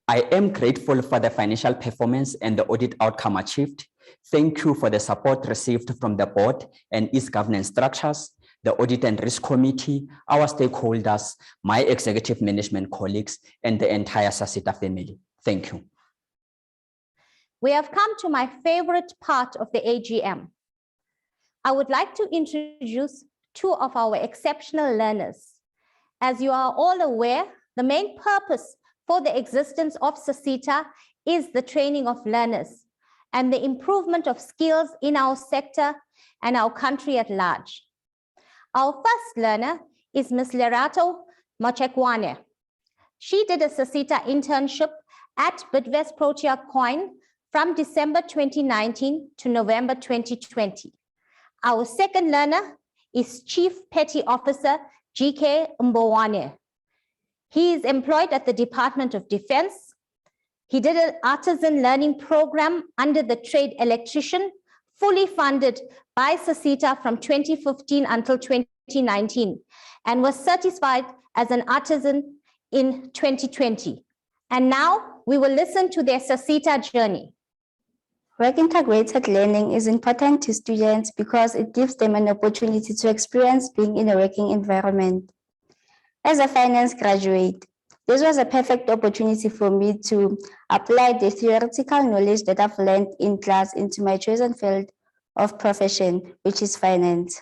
I am grateful for the financial performance and the audit outcome achieved. Thank you for the support received from the board and its governance structures, the Audit and Risk Committee, our stakeholders, my executive management colleagues, and the entire Sasseta family. Thank you. We have come to my favorite part of the AGM. I would like to introduce two of our exceptional learners. As you are all aware, the main purpose for the existence of Sasseta is the training of learners and the improvement of skills in our sector and our country at large. Our first learner is Ms. Lerato Mochekwane. She did a Sasseta internship at Bidvest Protea Coin from December 2019 to November 2020. Our second learner is Chief Petty Officer GK Mbowane. He is employed at the Department of Defense. He did an artisan learning program under the trade electrician, fully funded by Sasseta from 2015 until 2019, and was certified as an artisan in 2020. And now we will listen to their Sasseta journey. Work integrated learning is important to students because it gives them an opportunity to experience being in a working environment. As a finance graduate, this was a perfect opportunity for me to apply the theoretical knowledge that I've learned in class into my chosen field of profession, which is finance.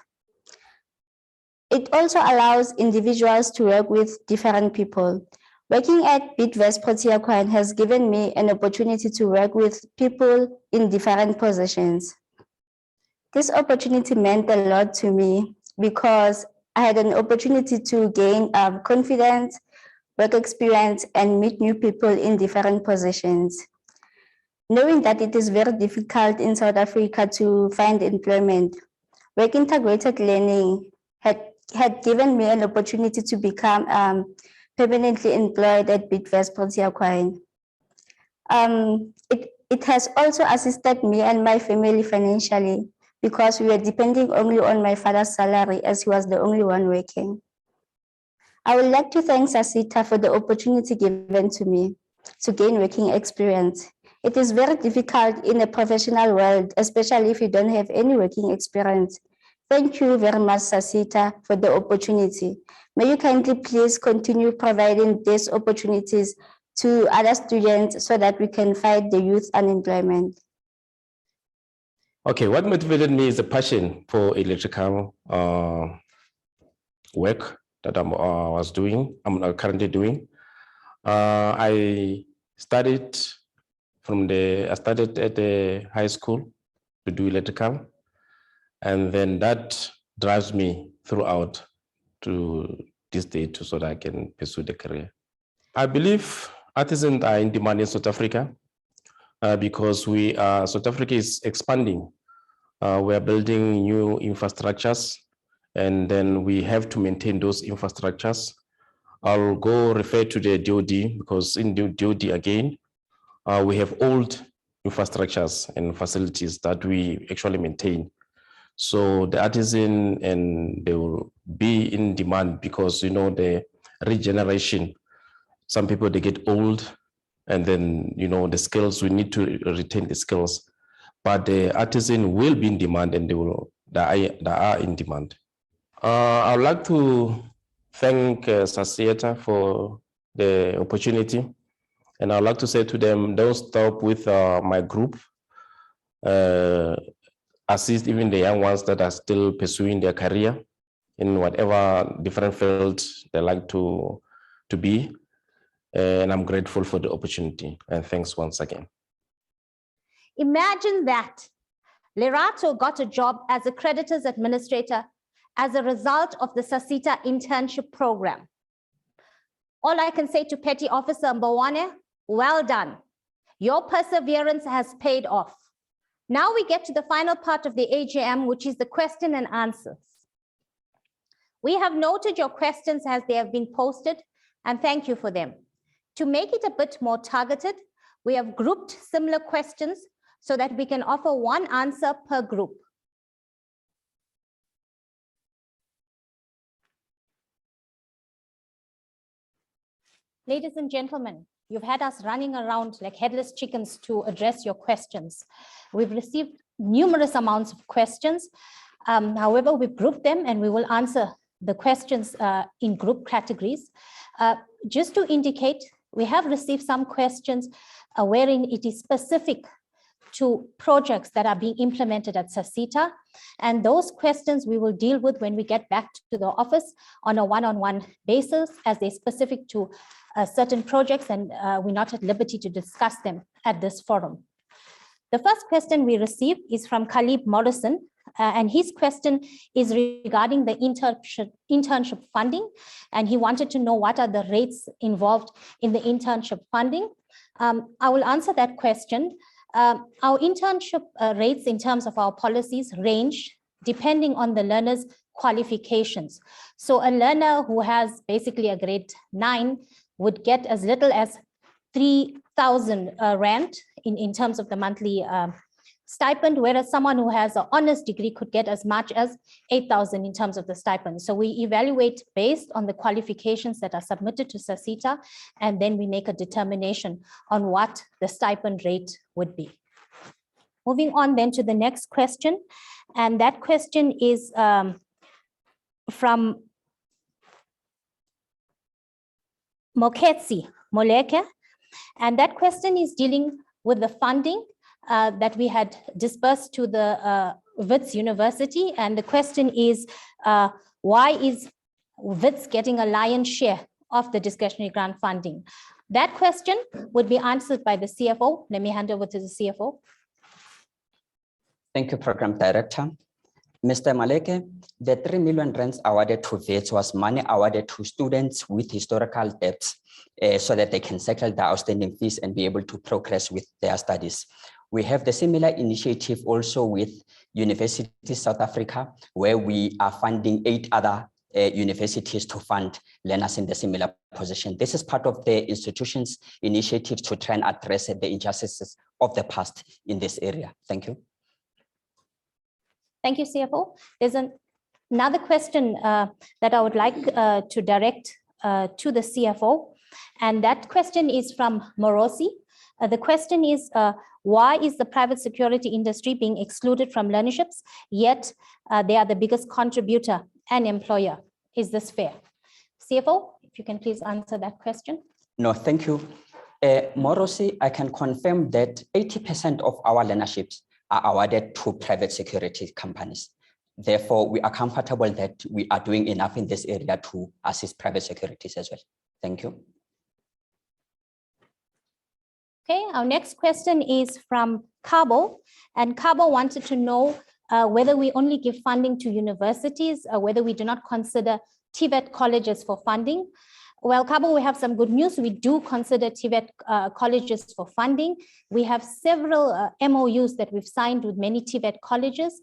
It also allows individuals to work with different people. Working at Bidvest Protea Coin has given me an opportunity to work with people in different positions. This opportunity meant a lot to me because I had an opportunity to gain confidence, work experience, and meet new people in different positions. Knowing that it is very difficult in South Africa to find employment, work integrated learning had given me an opportunity to become permanently employed at Bidvest Protea Coin. It has also assisted me and my family financially because we were depending only on my father's salary as he was the only one working. I would like to thank Sasseta for the opportunity given to me to gain working experience. It is very difficult in a professional world, especially if you don't have any working experience. Thank you very much, Sasseta, for the opportunity. May you kindly please continue providing these opportunities to other students so that we can fight the youth unemployment. Okay, what motivated me is a passion for electrical work that I'm currently doing. I started at the high school to do electrical, and then that drives me throughout to this day so that I can pursue the career. I believe artisans are in demand in South Africa because South Africa is expanding. We're building new infrastructures, and then we have to maintain those infrastructures. I'll go refer to the DOD because in the DOD again, we have old infrastructures and facilities that we actually maintain. So the artisan, and they will be in demand because, you know, the regeneration, some people, they get old, and then, you know, the skills, we need to retain the skills, but the artisan will be in demand, and they are in demand. I would like to thank Sasseta for the opportunity, and I'd like to say to them, don't stop with my group. Assist even the young ones that are still pursuing their career in whatever different fields they like to be. And I'm grateful for the opportunity. And thanks once again. Imagine that. Lerato got a job as a creditors administrator as a result of the Sasseta internship program. All I can say to Petty Officer Mbawane, well done. Your perseverance has paid off. Now we get to the final part of the AGM, which is the question and answers. We have noted your questions as they have been posted, and thank you for them. To make it a bit more targeted, we have grouped similar questions so that we can offer one answer per group. Ladies and gentlemen, you've had us running around like headless chickens to address your questions. We've received numerous amounts of questions. However, we've grouped them and we will answer the questions in group categories. Just to indicate, we have received some questions wherein it is specific to projects that are being implemented at Sasseta. And those questions we will deal with when we get back to the office on a one-on-one basis as they're specific to certain projects, and we're not at liberty to discuss them at this forum. The first question we received is from Khalib Morrison, and his question is regarding the internship funding, and he wanted to know what are the rates involved in the internship funding. I will answer that question. Our internship rates in terms of our policies range depending on the learner's qualifications. So a learner who has basically a grade 9 would get as little as 3,000 Rand in terms of the monthly stipend, whereas someone who has an honors degree could get as much as 8,000 in terms of the stipend. So we evaluate based on the qualifications that are submitted to Sasseta, and then we make a determination on what the stipend rate would be. Moving on then to the next question, and that question is from Moketsi Moleke, and that question is dealing with the funding that we had dispersed to the Wits University, and the question is, why is Wits getting a lion's share of the discretionary grant funding? That question would be answered by the CFO. Let me hand over to the CFO. Thank you, Program Director. Mr. Maleke, the 3 million rands awarded to Wits was money awarded to students with historical debts so that they can settle their outstanding fees and be able to progress with their studies. We have the similar initiative also with University South Africa, where we are funding 8 other universities to fund learners in the similar position. This is part of the institution's initiative to try and address the injustices of the past in this area. Thank you. Thank you, CFO. There's another question that I would like to direct to the CFO, and that question is from Morosi. The question is, why is the private security industry being excluded from learnerships, yet they are the biggest contributor and employer? Is this fair? CFO, if you can please answer that question. No, thank you. Morosi, I can confirm that 80% of our learnerships are awarded to private security companies. Therefore, we are comfortable that we are doing enough in this area to assist private securities as well. Thank you. Okay, our next question is from Cabo, and Cabo wanted to know whether we only give funding to universities or whether we do not consider TVET colleges for funding. Well, Cabo, we have some good news. We do consider TVET colleges for funding. We have several MOUs that we've signed with many TVET colleges,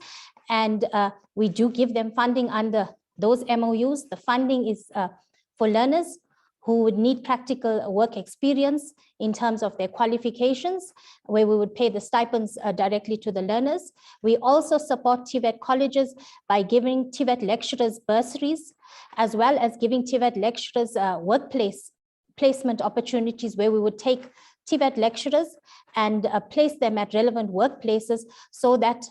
and we do give them funding under those MOUs. The funding is for learners who would need practical work experience in terms of their qualifications, where we would pay the stipends directly to the learners. We also support TVET colleges by giving TVET lecturers bursaries, as well as giving TVET lecturers workplace placement opportunities, where we would take TVET lecturers and place them at relevant workplaces so that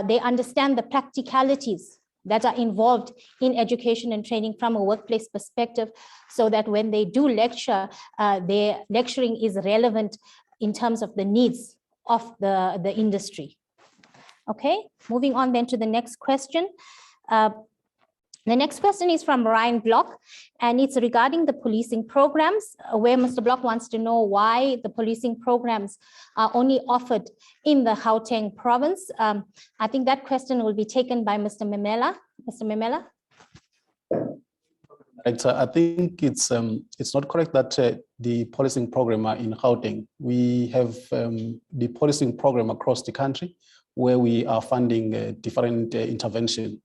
they understand the practicalities that are involved in education and training from a workplace perspective, so that when they do lecture, their lecturing is relevant in terms of the needs of the industry. Okay, moving on then to the next question. The next question is from Ryan Block, and it's regarding the policing programs, where Mr. Block wants to know why the policing programs are only offered in the Gauteng province. I think that question will be taken by Mr. Memela. Mr. Memela? I think it's not correct that the policing program are in Gauteng. We have the policing program across the country, where we are funding different intervention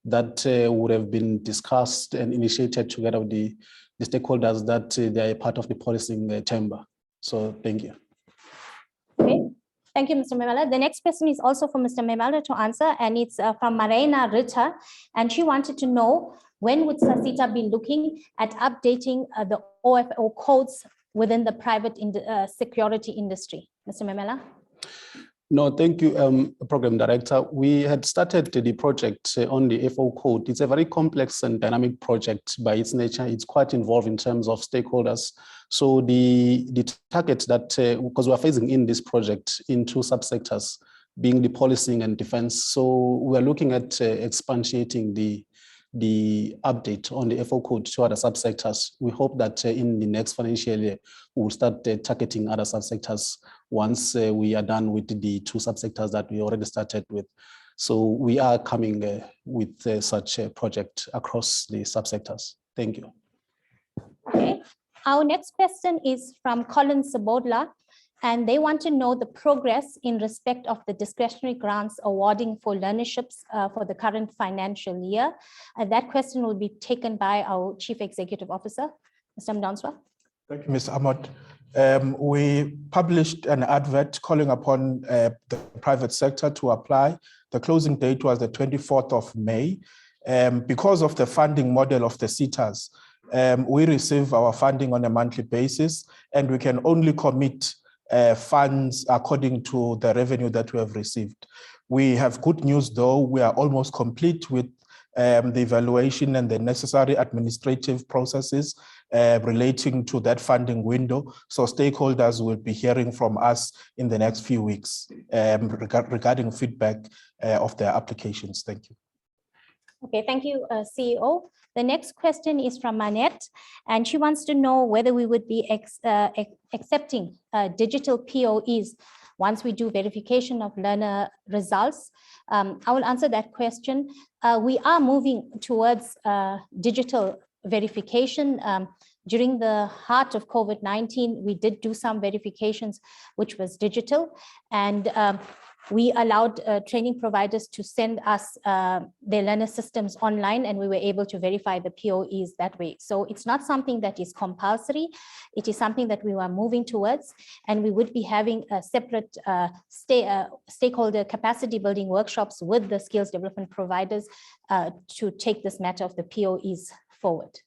that would have been discussed and initiated together with the stakeholders that they are part of the policing chamber. So thank you. Okay, thank you, Mr. Memela. The next question is also for Mr. Memela to answer, and it's from Marina Ritter, and she wanted to know when would Sasseta be looking at updating the OFO codes within the private security industry. Mr. Memela? No, thank you, Program Director. We had started the project on the FO code. It's a very complex and dynamic project by its nature. It's quite involved in terms of stakeholders. So the target that, because we're phasing in this project in two subsectors, being the policing and defense. So we're looking at expatiating the update on the FO code to other subsectors. We hope that in the next financial year, we'll start targeting other subsectors once we are done with the two subsectors that we already started with. So we are coming with such a project across the subsectors. Thank you. Okay, our next question is from Colin Sabodla, and they want to know the progress in respect of the discretionary grants awarding for learnerships for the current financial year. That question will be taken by our Chief Executive Officer, Mr. Mdanswa. Thank you, Ms. Ahmad. We published an advert calling upon the private sector to apply. The closing date was the 24th of May. Because of the funding model of the SETAs, we receive our funding on a monthly basis, and we can only commit funds according to the revenue that we have received. We have good news though. We are almost complete with the evaluation and the necessary administrative processes relating to that funding window. So stakeholders will be hearing from us in the next few weeks regarding feedback of their applications. Thank you. Okay, thank you, CEO. The next question is from Manette, and she wants to know whether we would be accepting digital POEs once we do verification of learner results. I will answer that question. We are moving towards digital verification. During the heart of COVID-19, we did do some verifications, which was digital, and we allowed training providers to send us their learner systems online, and we were able to verify the POEs that way. So it's not something that is compulsory. It is something that we are moving towards, and we would be having a separate stakeholder capacity building workshops with the skills development providers to take this matter of the POEs forward.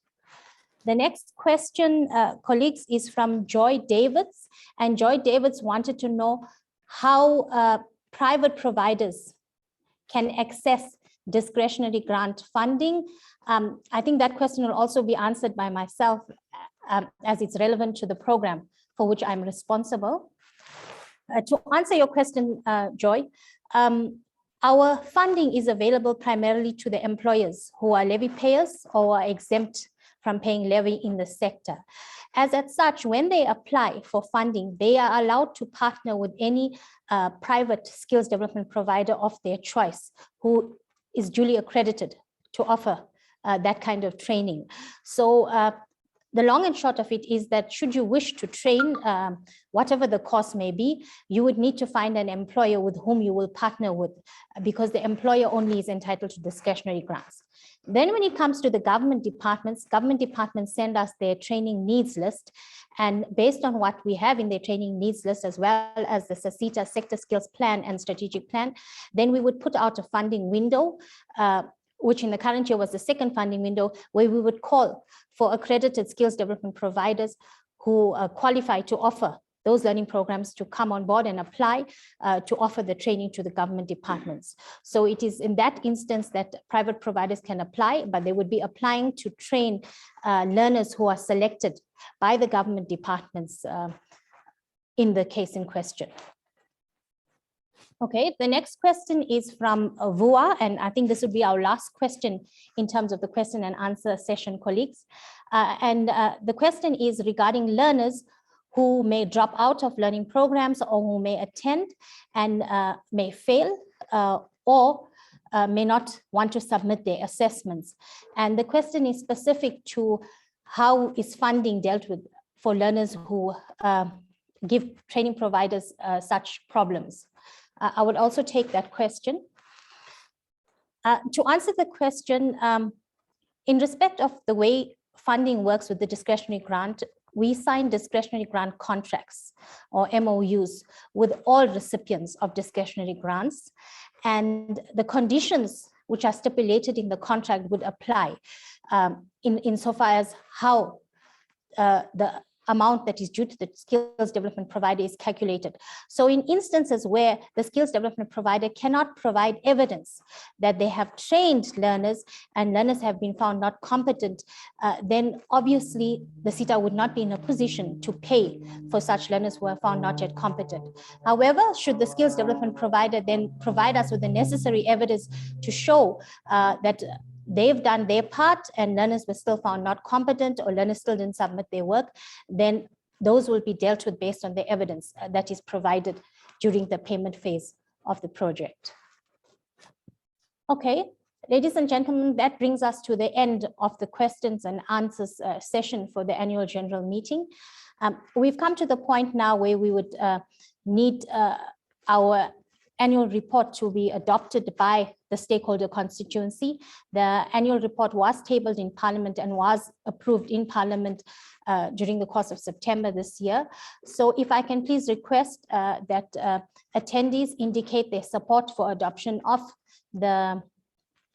The next question, colleagues, is from Joy Davids, and Joy Davids wanted to know how private providers can access discretionary grant funding. I think that question will also be answered by myself as it's relevant to the program for which I'm responsible. To answer your question, Joy, our funding is available primarily to the employers who are levy payers or are exempt from paying levy in the sector. As at such, when they apply for funding, they are allowed to partner with any private skills development provider of their choice who is duly accredited to offer that kind of training. So the long and short of it is that should you wish to train, whatever the cost may be, you would need to find an employer with whom you will partner with, because the employer only is entitled to discretionary grants. Then when it comes to the government departments send us their training needs list. And based on what we have in their training needs list, as well as the Sasseta sector skills plan and strategic plan, then we would put out a funding window, which in the current year was the second funding window, where we would call for accredited skills development providers who qualify to offer those learning programs to come on board and apply to offer the training to the government departments. So it is in that instance that private providers can apply, but they would be applying to train learners who are selected by the government departments in the case in question. Okay, the next question is from Vua, and I think this would be our last question in terms of the question and answer session, colleagues. The question is regarding learners who may drop out of learning programs or who may attend and may fail or may not want to submit their assessments. And the question is specific to how is funding dealt with for learners who give training providers such problems. I would also take that question. To answer the question, in respect of the way funding works with the discretionary grant, we sign discretionary grant contracts or MOUs with all recipients of discretionary grants, and the conditions which are stipulated in the contract would apply insofar as how the amount that is due to the skills development provider is calculated. So in instances where the skills development provider cannot provide evidence that they have trained learners and learners have been found not competent, then obviously the SETA would not be in a position to pay for such learners who are found not yet competent. However, should the skills development provider then provide us with the necessary evidence to show that they've done their part and learners were still found not competent or learners still didn't submit their work, then those will be dealt with based on the evidence that is provided during the payment phase of the project. Okay, ladies and gentlemen, that brings us to the end of the questions and answers session for the annual general meeting. We've come to the point now where we would need our annual report to be adopted by the stakeholder constituency. The annual report was tabled in Parliament and was approved in Parliament during the course of September this year. So if I can please request that attendees indicate their support for adoption of the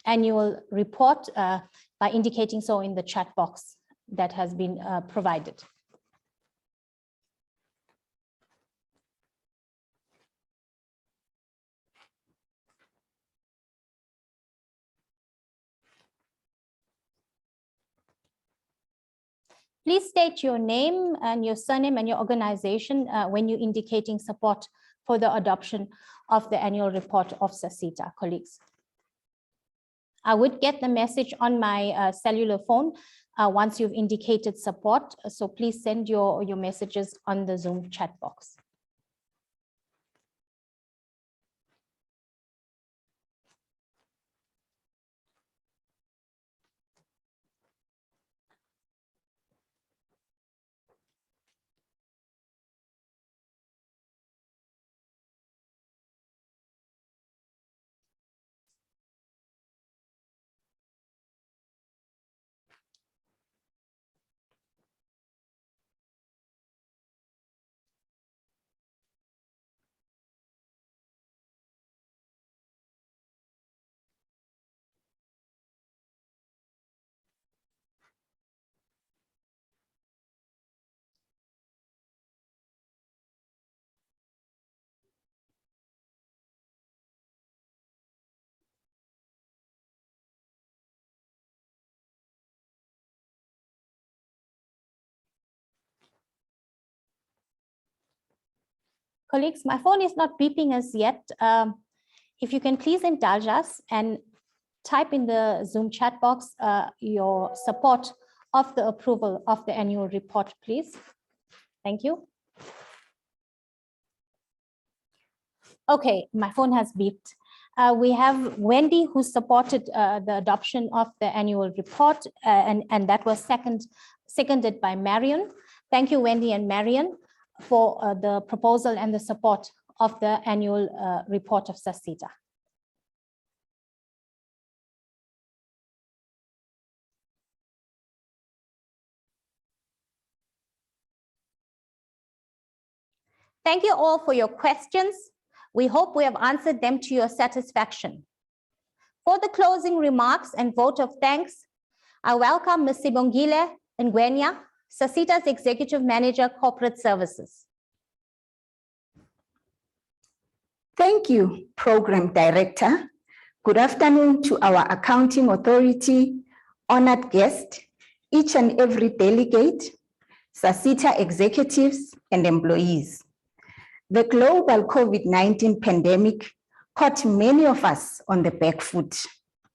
annual report by indicating so in the chat box that has been provided. Please state your name and your surname and your organization when you're indicating support for the adoption of the annual report of Sasseta, colleagues. I would get the message on my cellular phone once you've indicated support. So please send your messages on the Zoom chat box. Colleagues, my phone is not beeping as yet. If you can please indulge us and type in the Zoom chat box your support of the approval of the annual report, please. Thank you. Okay, my phone has beeped. We have Wendy, who supported the adoption of the annual report, and that was seconded by Marion. Thank you, Wendy and Marion, for the proposal and the support of the annual report of Sasseta. Thank you all for your questions. We hope we have answered them to your satisfaction. For the closing remarks and vote of thanks, I welcome Ms. Sibongile Ngwenya, Sasseta's Executive Manager, Corporate Services. Thank you, Program Director. Good afternoon to our Accounting Authority, honored guests, each and every delegate, Sasseta executives and employees. The global COVID-19 pandemic caught many of us on the back foot.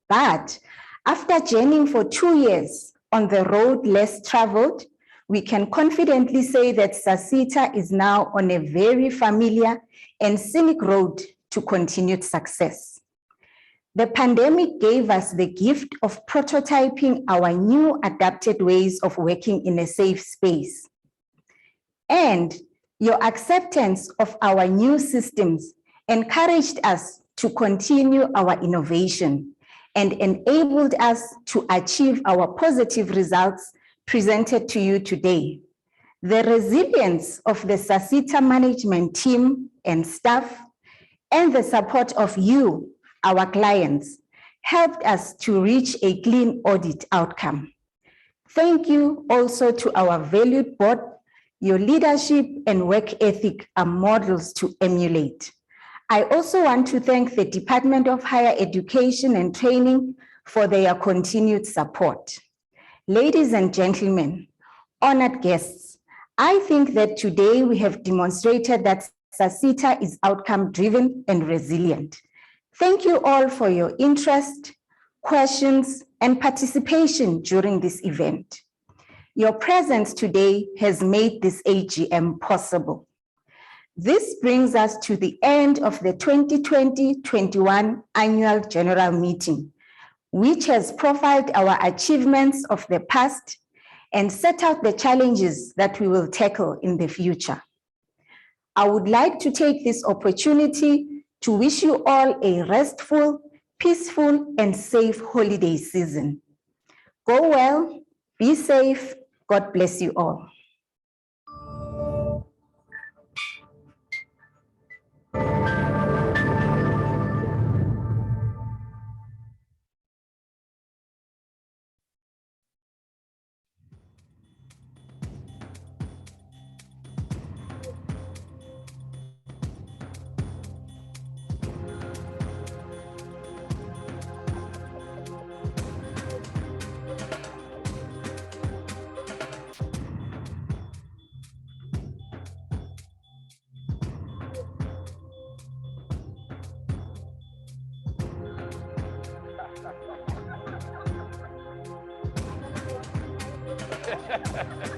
But after journeying for 2 years on the road less traveled, we can confidently say that Sasseta is now on a very familiar and scenic road to continued success. The pandemic gave us the gift of prototyping our new adapted ways of working in a safe space. And your acceptance of our new systems encouraged us to continue our innovation and enabled us to achieve our positive results presented to you today. The resilience of the Sasseta management team and staff and the support of you, our clients, helped us to reach a clean audit outcome. Thank you also to our valued board. Your leadership and work ethic are models to emulate. I also want to thank the Department of Higher Education and Training for their continued support. Ladies and gentlemen, honored guests, I think that today we have demonstrated that Sasseta is outcome-driven and resilient. Thank you all for your interest, questions, and participation during this event. Your presence today has made this AGM possible. This brings us to the end of the 2020-21 Annual General Meeting, which has profiled our achievements of the past and set out the challenges that we will tackle in the future. I would like to take this opportunity to wish you all a restful, peaceful, and safe holiday season. Go well, be safe. God bless you all. Ha ha ha.